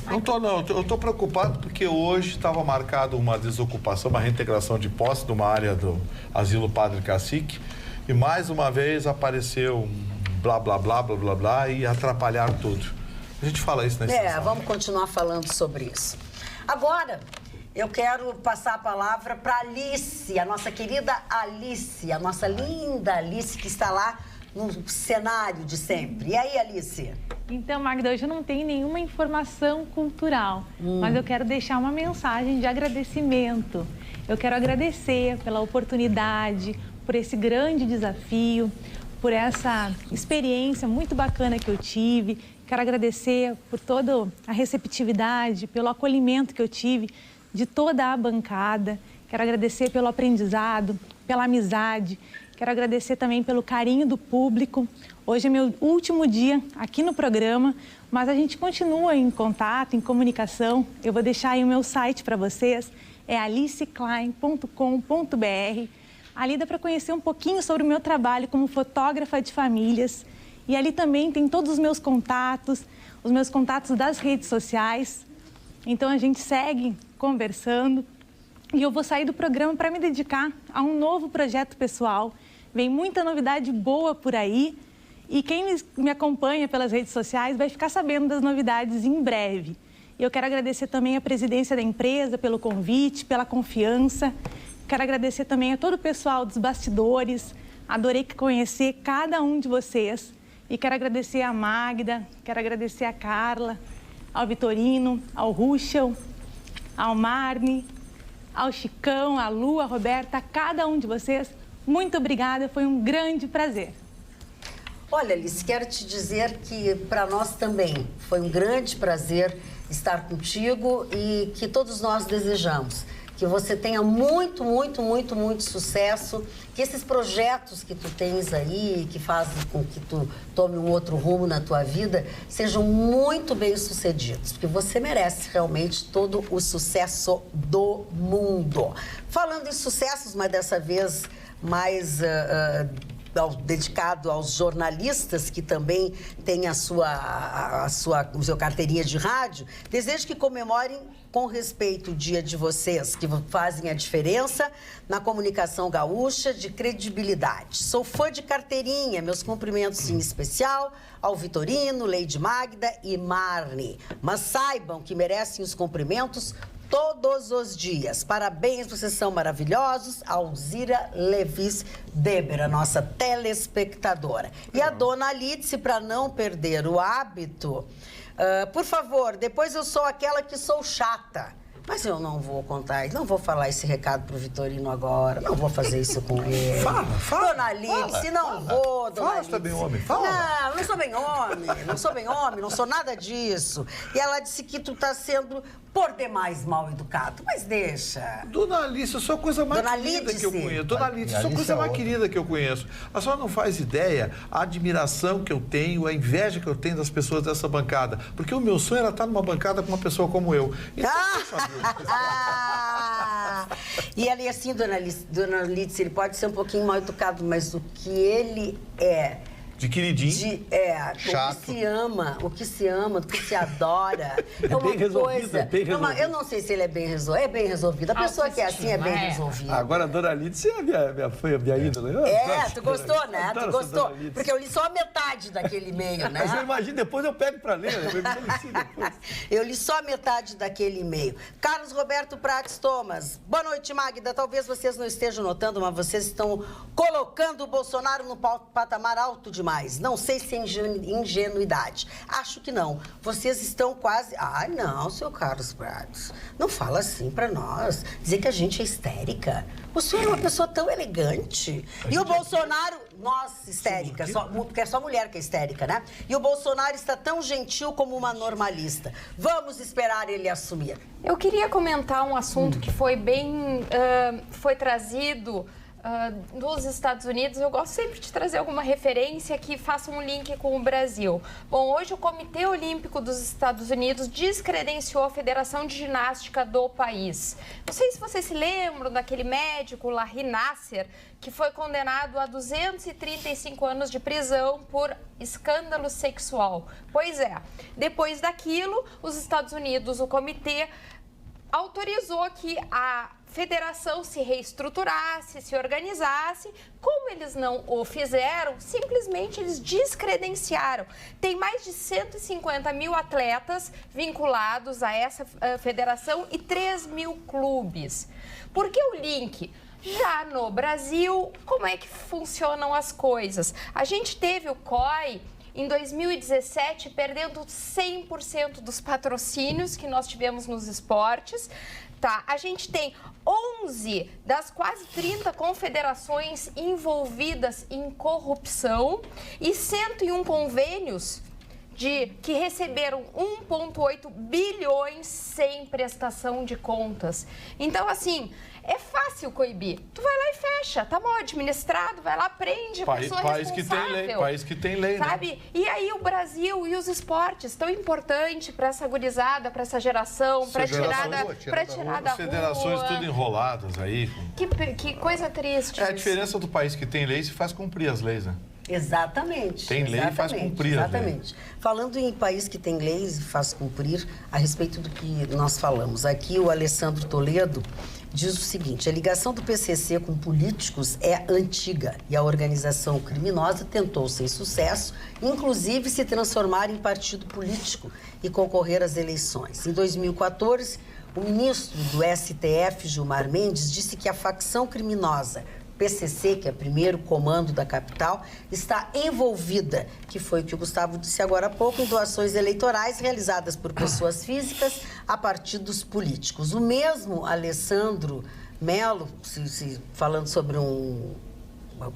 não tô não, eu tô preocupado porque hoje estava marcado uma desocupação, uma reintegração de posse de uma área do Asilo Padre Cacique e mais uma vez apareceu um blá, blá, blá, blá, blá, blá e atrapalhar tudo. A gente fala isso na extensão. Vamos continuar falando sobre isso. Agora, eu quero passar a palavra para Alice, a nossa querida Alice, a nossa linda Alice que está lá no cenário de sempre. E aí, Alice? Então, Magda, hoje eu não tenho nenhuma informação cultural, mas eu quero deixar uma mensagem de agradecimento. Eu quero agradecer pela oportunidade, por esse grande desafio, por essa experiência muito bacana que eu tive. Quero agradecer por toda a receptividade, pelo acolhimento que eu tive de toda a bancada. Quero agradecer pelo aprendizado, pela amizade. Quero agradecer também pelo carinho do público. Hoje é meu último dia aqui no programa, mas a gente continua em contato, em comunicação. Eu vou deixar aí o meu site para vocês, é aliceklein.com.br. Ali dá para conhecer um pouquinho sobre o meu trabalho como fotógrafa de famílias. E ali também tem todos os meus contatos das redes sociais. Então a gente segue conversando. E eu vou sair do programa para me dedicar a um novo projeto pessoal. Vem muita novidade boa por aí. E quem me acompanha pelas redes sociais vai ficar sabendo das novidades em breve. E eu quero agradecer também a presidência da empresa pelo convite, pela confiança. Quero agradecer também a todo o pessoal dos bastidores. Adorei conhecer cada um de vocês. E quero agradecer a Magda, quero agradecer a Carla, ao Vitorino, ao Ruschel, ao Marne, ao Chicão, à Lu, à Roberta, a cada um de vocês. Muito obrigada, foi um grande prazer. Olha, Alice, quero te dizer que para nós também foi um grande prazer estar contigo e que todos nós desejamos que você tenha muito, muito, muito, muito sucesso, que esses projetos que tu tens aí, que fazem com que tu tome um outro rumo na tua vida, sejam muito bem-sucedidos, porque você merece realmente todo o sucesso do mundo. Falando em sucessos, mas dessa vez mais dedicado aos jornalistas que também têm a sua carteirinha de rádio, desejo que comemorem com respeito o dia de vocês, que fazem a diferença na comunicação gaúcha de credibilidade. Sou fã de carteirinha, meus cumprimentos em especial ao Vitorino, Lady Magda e Marne. Mas saibam que merecem os cumprimentos todos os dias. Parabéns, vocês são maravilhosos. Alzira Levis Deber, a nossa telespectadora. E a dona Alice, para não perder o hábito, por favor, depois eu sou aquela que sou chata. Mas eu não vou contar, não vou falar esse recado pro Vitorino agora, não vou fazer isso com ele. Fala. Dona Alice, não vou, dona Alice. Fala, bem homem, fala. Não sou bem homem, não sou nada disso. E ela disse que tu tá sendo por demais mal educado, mas deixa. Dona Alice, eu sou a coisa mais Dona querida Lídice. que eu conheço. Dona Alice, eu sou a Alice coisa é mais outra. querida que eu conheço. A senhora não faz ideia a admiração que eu tenho, a inveja que eu tenho das pessoas dessa bancada. Porque o meu sonho era estar numa bancada com uma pessoa como eu. Então, E ali assim, dona Lídice, ele pode ser um pouquinho mal educado, mas o que ele é... de queridinho. Chato. o que se ama, o que se adora. É uma bem resolvido, coisa. é bem resolvido. Eu não sei se ele é bem resolvido. É bem resolvido. A pessoa que é assim é bem resolvida. Agora a Dona Lídice é minha minha ídola. Eu adoro Tu essa gostou, Dona né? Lídice. Tu Adoro essa gostou? Dona Lídice. Porque eu li só a metade daquele e-mail, né? Mas eu imagino, depois eu pego pra ler. Eu me delicio depois. Eu li só a metade daquele e-mail. Carlos Roberto Prates Thomas. Boa noite, Magda. Talvez vocês não estejam notando, mas vocês estão colocando o Bolsonaro no patamar alto demais. demais. Não sei se é ingenuidade. Acho que não. Vocês estão quase... Ai, não, seu Carlos Prados. Não fala assim pra nós. Dizer que a gente é histérica. O senhor é uma pessoa tão elegante. E o Bolsonaro... Nós, histérica. Porque é só mulher que é histérica, né? E o Bolsonaro está tão gentil como uma normalista. Vamos esperar ele assumir. Eu queria comentar um assunto que foi foi trazido dos Estados Unidos. Eu gosto sempre de trazer alguma referência que faça um link com o Brasil. Bom, hoje o Comitê Olímpico dos Estados Unidos descredenciou a Federação de Ginástica do país. Não sei se vocês se lembram daquele médico, Larry Nassar, que foi condenado a 235 anos de prisão por escândalo sexual. Pois é, depois daquilo, os Estados Unidos, o comitê, autorizou que a federação se reestruturasse, se organizasse. Como eles não o fizeram, simplesmente eles descredenciaram. Tem mais de 150 mil atletas vinculados a essa federação e 3 mil clubes. Por que o link? Já no Brasil, como é que funcionam as coisas? A gente teve o COI em 2017 perdendo 100% dos patrocínios que nós tivemos nos esportes. Tá, a gente tem 11 das quase 30 confederações envolvidas em corrupção e 101 convênios que receberam 1,8 bilhões sem prestação de contas. Então, assim, é fácil coibir. Tu vai lá e fecha, tá mal administrado, vai lá, prende a pessoa responsável. País que tem lei, sabe? Né? E aí o Brasil e os esportes, tão importante para essa gurizada, para essa geração, para tirar da rua. As federações tudo enroladas aí. Que coisa triste. É a diferença do país que tem lei se faz cumprir as leis, né? Exatamente. Tem lei e faz cumprir. Exatamente. Falando em país que tem leis e faz cumprir, a respeito do que nós falamos. Aqui o Alessandro Toledo diz o seguinte: a ligação do PCC com políticos é antiga e a organização criminosa tentou, sem sucesso, inclusive se transformar em partido político e concorrer às eleições. Em 2014, o ministro do STF, Gilmar Mendes, disse que a facção criminosa PCC, que é o primeiro comando da capital, está envolvida, que foi o que o Gustavo disse agora há pouco, em doações eleitorais realizadas por pessoas físicas a partidos políticos. O mesmo Alessandro Melo, falando sobre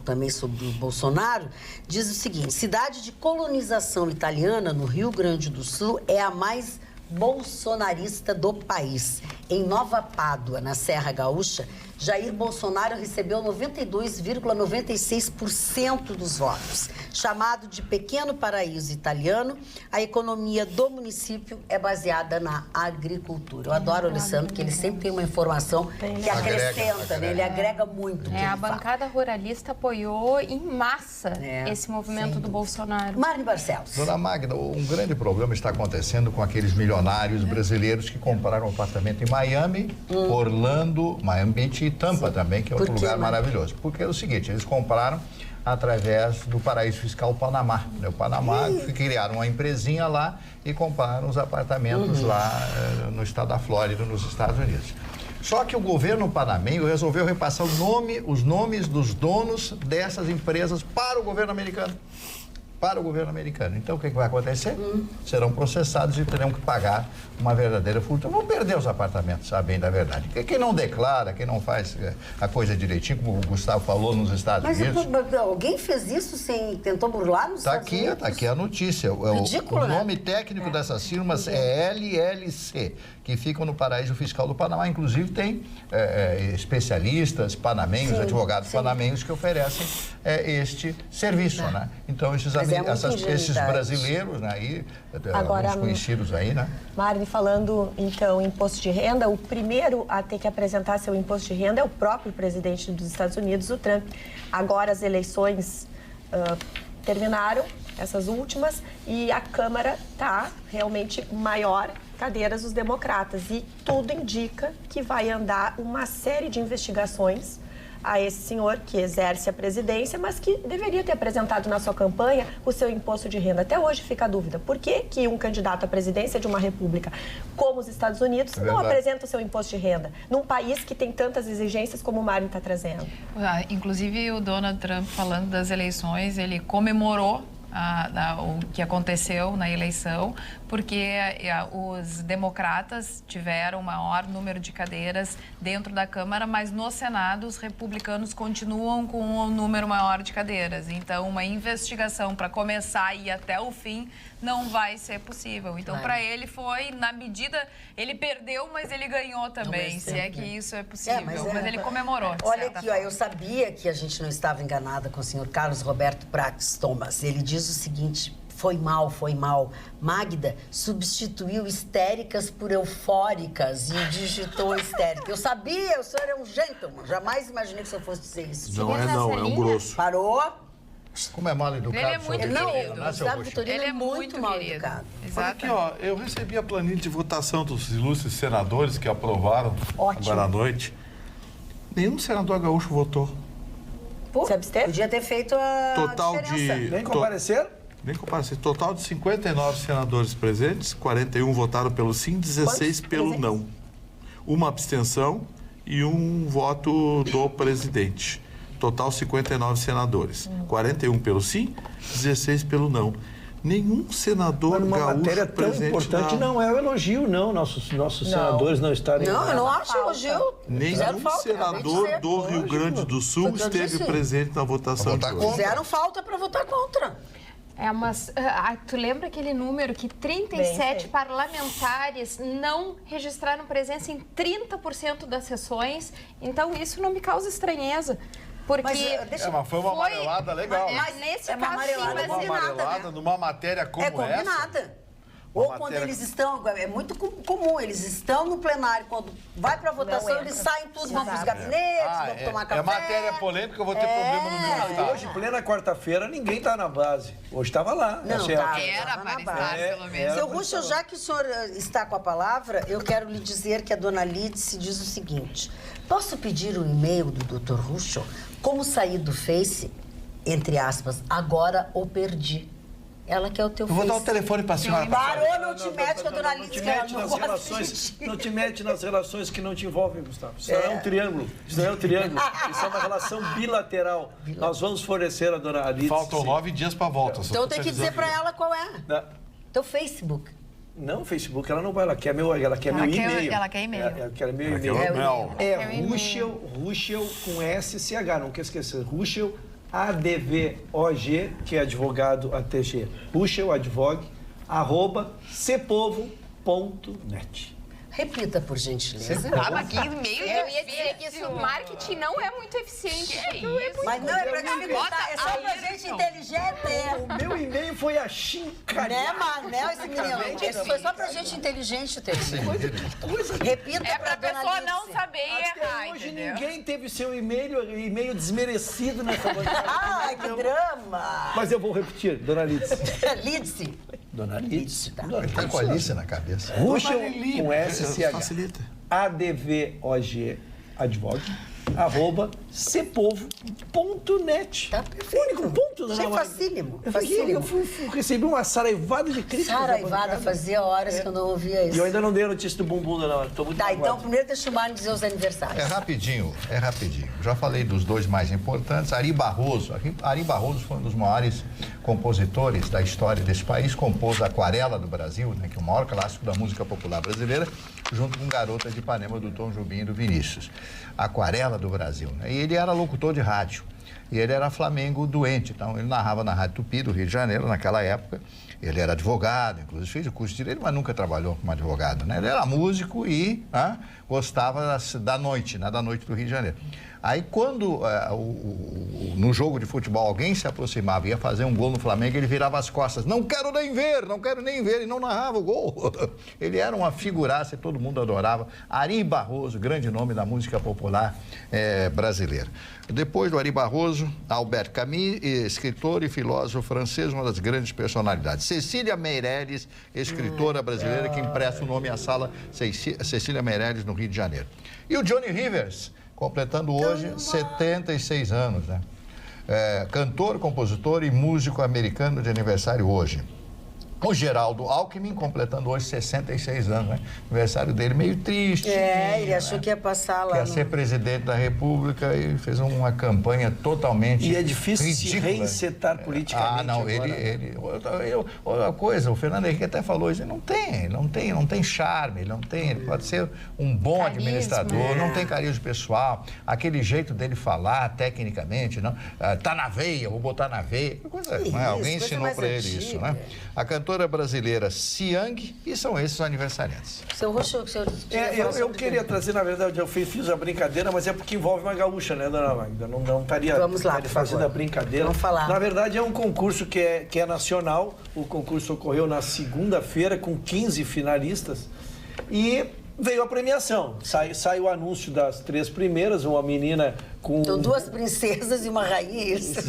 também sobre o Bolsonaro, diz o seguinte: cidade de colonização italiana no Rio Grande do Sul é a mais bolsonarista do país. Em Nova Pádua, na Serra Gaúcha, Jair Bolsonaro recebeu 92,96% dos votos. Chamado de pequeno paraíso italiano, a economia do município é baseada na agricultura. Eu adoro o Alessandro, porque ele sempre tem uma informação que acrescenta, né? Ele agrega muito. A bancada ruralista apoiou em massa esse movimento do Bolsonaro. Marne Barcelos. Dona Magda, um grande problema está acontecendo com aqueles milionários brasileiros que compraram um apartamento em Miami, Orlando, Miami Beach e Tampa também, que é outro lugar maravilhoso. Porque é o seguinte, eles compraram através do paraíso fiscal Panamá. O Panamá criaram uma empresinha lá e compraram os apartamentos lá no estado da Flórida, nos Estados Unidos. Só que o governo panamenho resolveu repassar os nomes dos donos dessas empresas para o governo americano. Então, o que vai acontecer? Serão processados e terão que pagar uma verdadeira fortuna. Vão perder os apartamentos, a bem da verdade. Quem não declara, quem não faz a coisa direitinho, como o Gustavo falou nos Estados Unidos... Mas alguém fez isso tentou burlar nos Estados Unidos? Está aqui a notícia. Ridículo, o nome técnico dessas firmas é LLC, que ficam no paraíso fiscal do Panamá. Inclusive, tem especialistas panamenhos, advogados panamenhos que oferecem este serviço, né? Então, esses brasileiros, né, aí, alguns conhecidos aí, né? Marne, falando, então, em imposto de renda, o primeiro a ter que apresentar seu imposto de renda é o próprio presidente dos Estados Unidos, o Trump. Agora as eleições terminaram, essas últimas, e a Câmara está realmente maior, cadeiras dos democratas. E tudo indica que vai andar uma série de investigações a esse senhor que exerce a presidência, mas que deveria ter apresentado na sua campanha o seu imposto de renda. Até hoje fica a dúvida, por que que um candidato à presidência de uma república como os Estados Unidos não apresenta o seu imposto de renda, num país que tem tantas exigências como o Mário está trazendo? Inclusive, o Donald Trump, falando das eleições, ele comemorou o que aconteceu na eleição, porque os democratas tiveram o maior número de cadeiras dentro da Câmara, mas no Senado os republicanos continuam com um número maior de cadeiras. Então, uma investigação para começar e ir até o fim não vai ser possível. Então, para ele foi, na medida, ele perdeu, mas ele ganhou também, se é que isso é possível. Mas ele comemorou. Olha aqui, ó, eu sabia que a gente não estava enganada com o senhor Carlos Roberto Prates Thomas. Ele diz o seguinte: foi mal, foi mal. Magda substituiu histéricas por eufóricas e digitou histérica. Eu sabia, o senhor é um gentleman. Jamais imaginei que o senhor fosse dizer isso. Não é não, é um grosso. Parou? Como é mal educado. Ele é muito querido. Não, o Gustavo Vitorino ele é muito mal educado. Olha aqui, ó, eu recebi a planilha de votação dos ilustres senadores que aprovaram agora à noite. Nenhum senador gaúcho votou. Você absteve? Podia ter feito a Total diferença. de... Nem compareceram? Nem compareceram. Total de 59 senadores presentes, 41 votaram pelo sim, 16 pelo não. Uma abstenção e um voto do presidente. Total 59 senadores. 41 pelo sim, 16 pelo não. Nenhum senador Numa gaúcho matéria tão presente importante não é um elogio, não. Nossos senadores não estarem... Não, eu não acho elogio. Nenhum senador do Rio Grande do Sul esteve presente na votação de hoje. Fizeram falta para votar contra. Tu lembra aquele número que 37 parlamentares não registraram presença em 30% das sessões? Então, isso não me causa estranheza. Porque mas foi uma amarelada legal. Mas nesse uma caso, sim, amarelada mas amarelada numa matéria como essa. É combinada. Ou quando eles estão, é muito comum, eles estão no plenário, quando vai para votação, eles saem tudo, vão para os gabinetes, vão tomar café. É matéria polêmica, eu vou ter problema no meu estado. Hoje, plena quarta-feira, ninguém está na base. Hoje estava lá. Não, era para estar, pelo menos. Seu Ruschel, já que o senhor está com a palavra, eu quero lhe dizer que a dona Lídice diz o seguinte: posso pedir o e-mail do Dr. Ruschel? Como sair do Face, entre aspas, agora ou perdi? Ela quer o teu Face. Eu vou dar o telefone para a senhora. Parou, não te mete com a dona Lídice, que ela não gosta. Não te mete nas relações que não te envolvem, Gustavo. Isso não é um triângulo. Isso não é um triângulo. Isso é uma relação bilateral. Nós vamos fornecer a dona Lídice. Faltam 9 dias para a volta. Então tem que dizer para ela qual é. Teu Facebook. Não, Facebook, ela não vai, ela quer meu e-mail. Ela quer e-mail. Ela quer meu e-mail. Ruschel com SCH, não quer esquecer. Ruschel, ADVOG, que é advogado ATG. Ruschel, advogue, @cpovo.net. Repita, por gentileza. Mas que e-mail, eu ia dizer que isso, marketing não é muito eficiente. Mas não, é pra dificultar, é só pra gente inteligente. O meu e-mail foi a chincalhada. Né, Manel, esse menino? Esse foi só pra gente inteligente, Terceiro. Repita pra pessoa não saber errar, hoje ninguém teve seu e-mail desmerecido nessa bancada. Ai, que drama. Mas eu vou repetir, dona Lídice. Lídice. Dona Lídice. Tá com a Alice na cabeça. Ruschel com SCH. Facilita. ADVOG, advogue, @cpovo.net. Tá perfeito. Único ponto, dona Achei Magda. facílimo. Eu recebi uma saraivada de críticas. Saraivada, fazia horas que eu não ouvia isso. E eu ainda não dei a notícia do bumbum, dona Magda. Tô muito Tá, magoado. então primeiro deixa o Mário dizer os aniversários. É rapidinho. Já falei dos dois mais importantes. Ari Barroso foi um dos maiores compositores da história desse país, compôs a Aquarela do Brasil, né, que é o maior clássico da música popular brasileira, junto com Garota de Ipanema, do Tom Jobim e do Vinícius. Aquarela do Brasil, né? E ele era locutor de rádio. E ele era Flamengo doente, então ele narrava na Rádio Tupi do Rio de Janeiro naquela época. Ele era advogado, inclusive fez o curso de direito, mas nunca trabalhou como advogado, né? Ele era músico e gostava da noite, né? Da noite do Rio de Janeiro. Aí quando no jogo de futebol alguém se aproximava e ia fazer um gol no Flamengo, ele virava as costas. Não quero nem ver, e não narrava o gol. Ele era uma figuraça e todo mundo adorava. Ari Barroso, grande nome da música popular brasileira. Depois do Ari Barroso, Albert Camus, escritor e filósofo francês, uma das grandes personalidades. Cecília Meirelles, escritora brasileira que empresta o nome à sala Cecília Meirelles no Rio de Janeiro. E o Johnny Rivers, completando hoje 76 anos, né? Cantor, compositor e músico americano de aniversário hoje. O Geraldo Alckmin, completando hoje 66 anos, né? Aniversário dele meio triste. Ele achou que ia passar lá. Quer ser presidente da República e fez uma campanha totalmente E é difícil ridícula. se reinsetar politicamente. Não, o Fernando Henrique até falou isso, não tem charme, ele pode ser um bom administrador, não tem carisma pessoal, aquele jeito dele falar tecnicamente, não, tá na veia, vou botar na veia, alguém ensinou para ele isso, né? A cantora brasileira Siang, e são esses os aniversariantes. Seu Roxo, eu queria trazer, na verdade, eu fiz a brincadeira, mas é porque envolve uma gaúcha, né, dona Magda? Não estaria fazendo a brincadeira. Vamos falar. Na verdade, é um concurso que é nacional. O concurso ocorreu na segunda-feira com 15 finalistas e veio a premiação. Sai o anúncio das 3 primeiras, uma menina com... Então, 2 princesas e uma rainha, isso?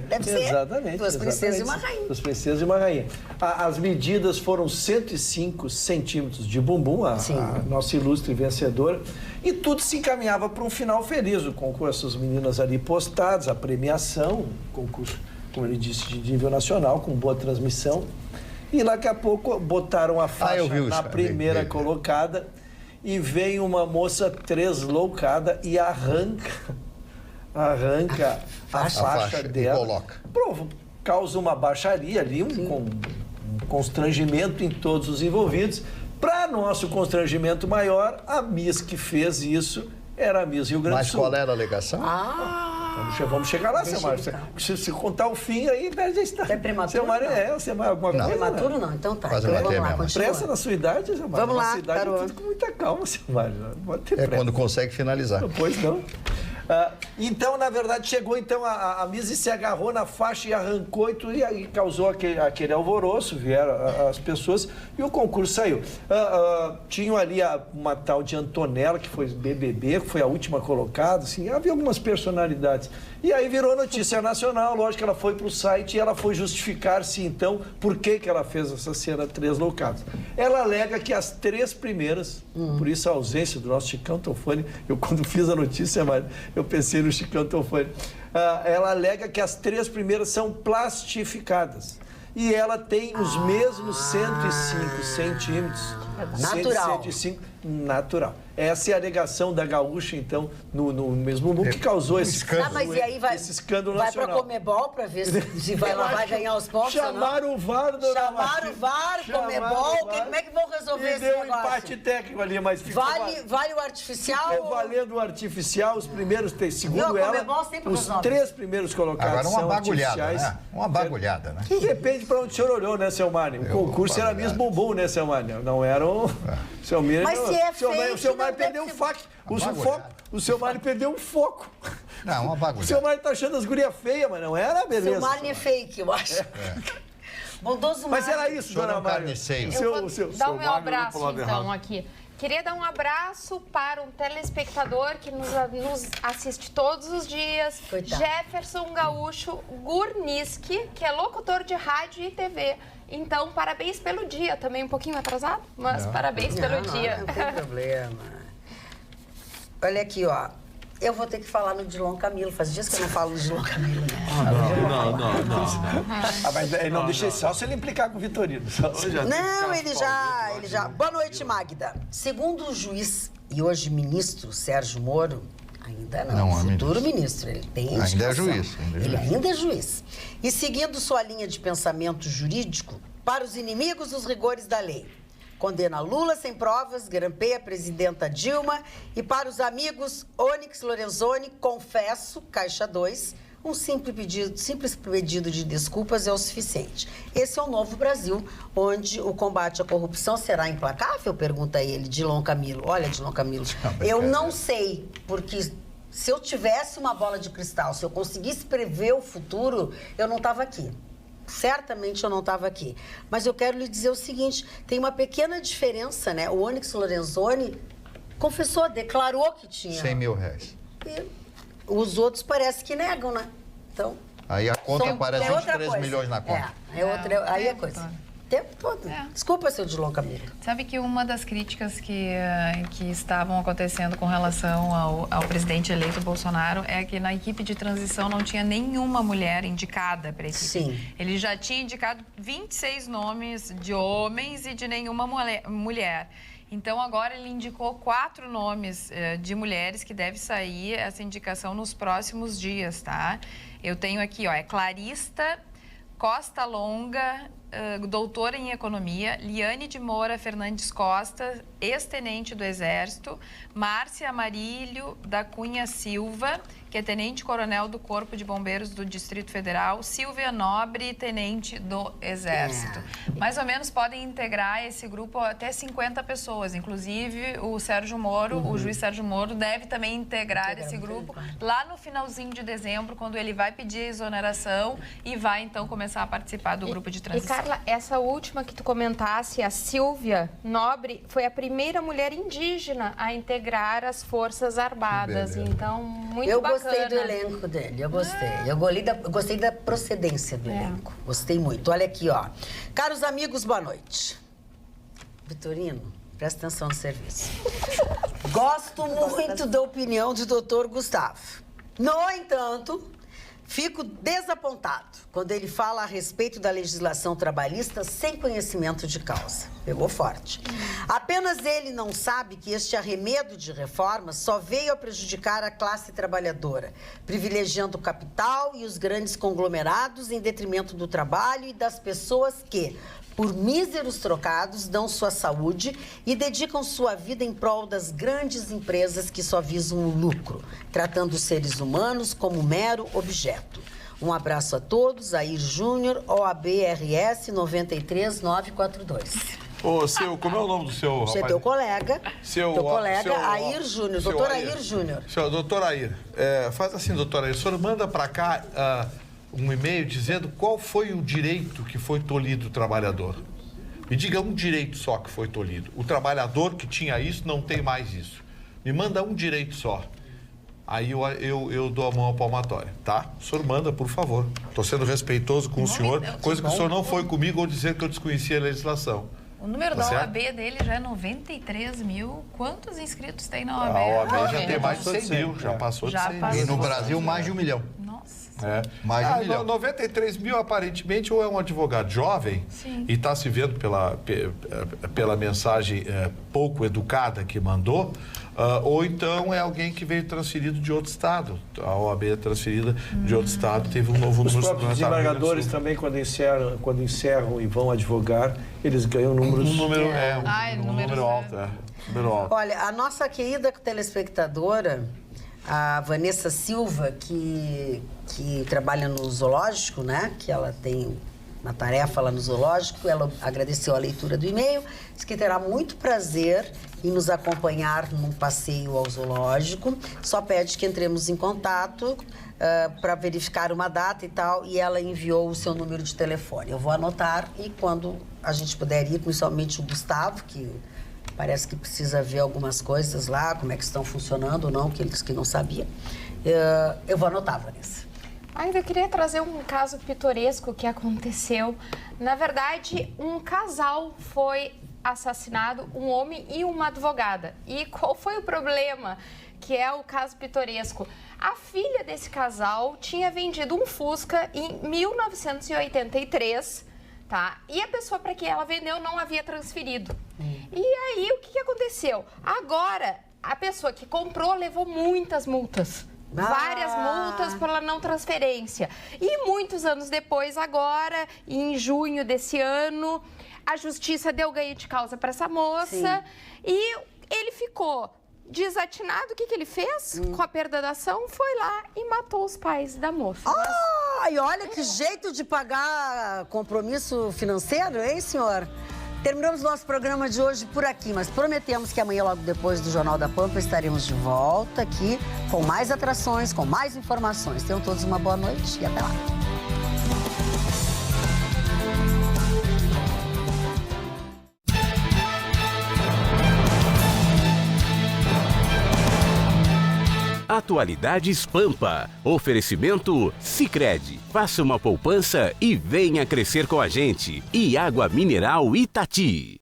Deve ser. Exatamente. 2 princesas e uma rainha. 2 princesas e uma rainha. As medidas foram 105 centímetros de bumbum, a nossa ilustre vencedora, e tudo se encaminhava para um final feliz. O concurso, as meninas ali postadas, a premiação, concurso, como ele disse, de nível nacional, com boa transmissão. E daqui a pouco botaram a faixa na primeira colocada. E vem uma moça tresloucada e arranca a faixa dela. E coloca. Causa uma baixaria ali, um constrangimento em todos os envolvidos. Para nosso constrangimento maior, a Miss que fez isso era a Miss Rio Grande do Sul. Mas qual era a alegação? Vamos chegar lá, seu Mário. Se contar o fim, aí perde a história. É prematuro? Seu Mário, alguma coisa? Prematuro não, então tá. Quase Então, matei vamos lá, mesmo. Pressa na sua idade, seu Mário. Vamos lá, cidade, garoto. tudo com muita calma, seu Mário. Pode ter pressa. Quando consegue finalizar. Pois não. Então, na verdade, chegou a Miss e se agarrou na faixa e arrancou e causou aquele alvoroço, vieram as pessoas e o concurso saiu. Tinham ali uma tal de Antonella, que foi BBB, que foi a última colocada, assim, havia algumas personalidades. E aí virou notícia nacional, lógico que ela foi para o site e ela foi justificar-se, então, por que ela fez essa cena tresloucada. Ela alega que as 3 primeiras, por isso a ausência do nosso Chicão Tofani, eu quando fiz a notícia, eu pensei no Chicão Tofani, ela alega que as 3 primeiras são plastificadas. E ela tem os mesmos 105 centímetros. Natural. 105, natural. Essa é a alegação da gaúcha, então, no mesmo mundo que causou esse escândalo. Mas e aí esse escândalo vai nacional. para Comebol para ver se vai ganhar os pontos ou não? Chamaram o VAR, dona Chamaram o VAR, Comebol, como é que vão resolver esse negócio? Deu um empate técnico ali, mas ficou... Vale o artificial? Ficou valendo o artificial, os primeiros, segundo Viu, ela, os 3 primeiros colocados agora são artificiais. Né? Uma bagulhada, né? Depende para onde o senhor olhou, né, seu Mário? O concurso era Miss Bumbum, né, seu Mário? Não era o... Seu Mário, mas se é fake, o seu Mário perdeu o foco. O seu Mário perdeu o foco. Não, uma bagulhada. O seu Mário tá achando as gurias feias, mas não era, beleza. Seu Mário é fake, eu acho. Bondoso mas era isso, dona Mário. Eu vou dar o meu abraço, então, aqui. Queria dar um abraço para um telespectador que nos assiste todos os dias, Coitado. Jefferson Gaúcho Gurniski, que é locutor de rádio e TV. Então, parabéns pelo dia. Também um pouquinho atrasado, mas parabéns pelo dia. Não tem problema. Olha aqui, ó. Eu vou ter que falar no Dilon Camilo. Faz dias que eu não falo no Dilon Camilo, né? Não. Mas ele não deixa só se ele implicar com o Vitorino. Não, ele já... Boa noite, Magda. Segundo o juiz e hoje ministro Sérgio Moro, ainda não, futuro ministro, ele tem indicação. Ainda é juiz. Ele ainda é juiz. E seguindo sua linha de pensamento jurídico, para os inimigos, os rigores da lei. Condena Lula sem provas, grampeia a presidenta Dilma. E para os amigos, Onyx Lorenzoni, confesso, caixa 2, um simples pedido de desculpas é o suficiente. Esse é o novo Brasil, onde o combate à corrupção será implacável? Pergunta ele, Dilon Camilo. Olha, Dilon Camilo, eu não sei, porque se eu tivesse uma bola de cristal, se eu conseguisse prever o futuro, eu não estava aqui. Certamente eu não estava aqui. Mas eu quero lhe dizer o seguinte, tem uma pequena diferença, né? O Onyx Lorenzoni confessou, declarou que tinha... 100 mil reais. E os outros parece que negam, né? Então... Aí a conta parece 23 milhões na conta. Aí é coisa. tempo todo. Desculpa, seu deslocamento. Sabe que uma das críticas que estavam acontecendo com relação ao presidente eleito Bolsonaro é que na equipe de transição não tinha nenhuma mulher indicada para a equipe. Sim. Ele já tinha indicado 26 nomes de homens e de nenhuma mulher. Então, agora ele indicou 4 nomes de mulheres que deve sair essa indicação nos próximos dias, tá? Eu tenho aqui, ó, é Clarista Costa Longa, doutora em economia, Liane de Moura Fernandes Costa, ex-tenente do Exército, Márcia Amarílio da Cunha Silva, que é tenente-coronel do Corpo de Bombeiros do Distrito Federal, Silvia Nobre, tenente do Exército. Mais ou menos podem integrar esse grupo até 50 pessoas, inclusive o Sérgio Moro, o juiz Sérgio Moro, deve também integrar esse grupo lá no finalzinho de dezembro, quando ele vai pedir a exoneração e vai, então, começar a participar do grupo de transição. E, Carla, essa última que tu comentasse, a Silvia Nobre, foi a primeira mulher indígena a integrar as Forças Armadas. Então, muito bacana. Eu gostei do elenco dele, eu gostei. Eu gostei da procedência do elenco. Gostei muito. Olha aqui, ó. Caros amigos, boa noite. Vitorino, presta atenção no serviço. Gosto muito da opinião do doutor Gustavo. No entanto, fico desapontado quando ele fala a respeito da legislação trabalhista sem conhecimento de causa. Pegou forte. Apenas ele não sabe que este arremedo de reformas só veio a prejudicar a classe trabalhadora, privilegiando o capital e os grandes conglomerados em detrimento do trabalho e das pessoas que, por míseros trocados, dão sua saúde e dedicam sua vida em prol das grandes empresas que só visam o lucro, tratando os seres humanos como mero objeto. Um abraço a todos, Air Júnior, OAB-RS 93942. Ô, como é o nome do seu rapaz? Você é teu colega, Air Júnior, doutor Air Júnior. Doutor Air, faz assim, doutor Air, o senhor manda para cá um e-mail dizendo qual foi o direito que foi tolhido do trabalhador. Me diga um direito só que foi tolhido. O trabalhador que tinha isso não tem mais isso. Me manda um direito só. Aí eu dou a mão à palmatória, tá? O senhor manda, por favor. Estou sendo respeitoso com o senhor, coisa que o senhor não foi comigo ou dizer que eu desconhecia a legislação. O número da OAB dele já é 93 mil. Quantos inscritos tem na OAB? A OAB já tem mais de 100 mil, já passou de 100 mil. E no Brasil, mais de 1 milhão. Nossa. Mais de 1 milhão. 93 mil, aparentemente, ou é um advogado jovem e está se vendo pela mensagem pouco educada que mandou, ou então é alguém que veio transferido de outro estado. A OAB é transferida de outro estado, teve um novo número. Os próprios desembargadores também, quando encerram e vão advogar, eles ganham números... Um número alto. Olha, a nossa querida telespectadora, a Vanessa Silva, que trabalha no zoológico, né? Que ela tem uma tarefa lá no zoológico, ela agradeceu a leitura do e-mail, disse que terá muito prazer em nos acompanhar num passeio ao zoológico, só pede que entremos em contato para verificar uma data e tal, e ela enviou o seu número de telefone. Eu vou anotar e quando a gente puder ir, principalmente o Gustavo, que parece que precisa ver algumas coisas lá, como é que estão funcionando ou não, que ele disse que não sabia, eu vou anotar, Vanessa. Ainda queria trazer um caso pitoresco que aconteceu. Na verdade, um casal foi assassinado, um homem e uma advogada. E qual foi o problema? Que é o caso pitoresco. A filha desse casal tinha vendido um Fusca em 1983, tá? E a pessoa para quem ela vendeu não havia transferido. E aí, o que aconteceu? Agora, a pessoa que comprou levou muitas multas. Várias multas pela não transferência. E muitos anos depois, agora, em junho desse ano, a justiça deu ganho de causa para essa moça. E ele ficou desatinado. O que ele fez com a perda da ação? Foi lá e matou os pais da moça. E olha que jeito de pagar compromisso financeiro, hein, senhor? Terminamos nosso programa de hoje por aqui, mas prometemos que amanhã, logo depois do Jornal da Pampa, estaremos de volta aqui com mais atrações, com mais informações. Tenham todos uma boa noite e até lá. Atualidades Pampa. Oferecimento Sicredi. Faça uma poupança e venha crescer com a gente. E água mineral Itati.